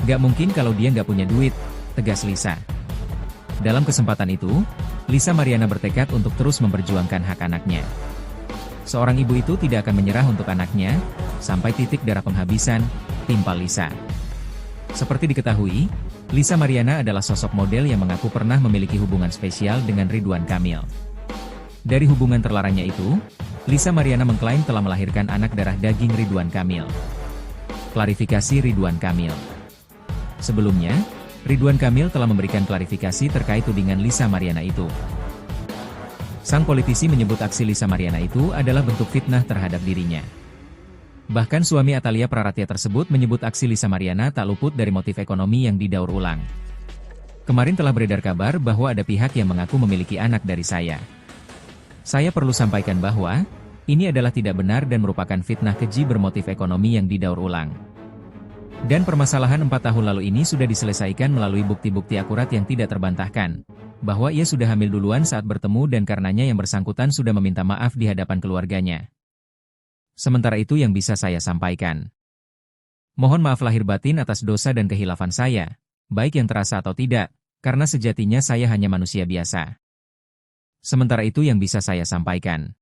Gak mungkin kalau dia gak punya duit, tegas Lisa. Dalam kesempatan itu, Lisa Mariana bertekad untuk terus memperjuangkan hak anaknya. Seorang ibu itu tidak akan menyerah untuk anaknya, sampai titik darah penghabisan, timpal Lisa. Seperti diketahui, Lisa Mariana adalah sosok model yang mengaku pernah memiliki hubungan spesial dengan Ridwan Kamil. Dari hubungan terlarangnya itu, Lisa Mariana mengklaim telah melahirkan anak darah daging Ridwan Kamil. Klarifikasi Ridwan Kamil. Sebelumnya, Ridwan Kamil telah memberikan klarifikasi terkait tudingan Lisa Mariana itu. Sang politisi menyebut aksi Lisa Mariana itu adalah bentuk fitnah terhadap dirinya. Bahkan suami Atalia Praratya tersebut menyebut aksi Lisa Mariana tak luput dari motif ekonomi yang didaur ulang. Kemarin telah beredar kabar bahwa ada pihak yang mengaku memiliki anak dari saya. Saya perlu sampaikan bahwa, ini adalah tidak benar dan merupakan fitnah keji bermotif ekonomi yang didaur ulang. Dan permasalahan 4 tahun lalu ini sudah diselesaikan melalui bukti-bukti akurat yang tidak terbantahkan, bahwa ia sudah hamil duluan saat bertemu dan karenanya yang bersangkutan sudah meminta maaf di hadapan keluarganya. Sementara itu yang bisa saya sampaikan. Mohon maaf lahir batin atas dosa dan kehilafan saya, baik yang terasa atau tidak, karena sejatinya saya hanya manusia biasa. Sementara itu yang bisa saya sampaikan.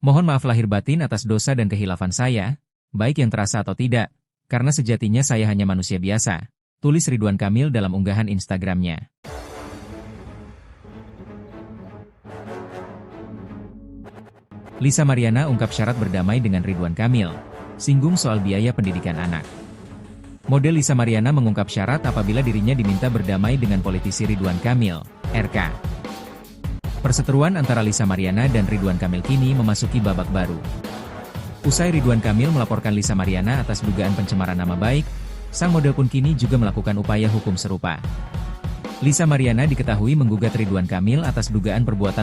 Mohon maaf lahir batin atas dosa dan kehilafan saya, baik yang terasa atau tidak, karena sejatinya saya hanya manusia biasa, tulis Ridwan Kamil dalam unggahan Instagramnya. Lisa Mariana ungkap syarat berdamai dengan Ridwan Kamil, singgung soal biaya pendidikan anak. Model Lisa Mariana mengungkap syarat apabila dirinya diminta berdamai dengan politisi Ridwan Kamil, RK. Perseteruan antara Lisa Mariana dan Ridwan Kamil kini memasuki babak baru. Usai Ridwan Kamil melaporkan Lisa Mariana atas dugaan pencemaran nama baik, sang model pun kini juga melakukan upaya hukum serupa. Lisa Mariana diketahui menggugat Ridwan Kamil atas dugaan perbuatan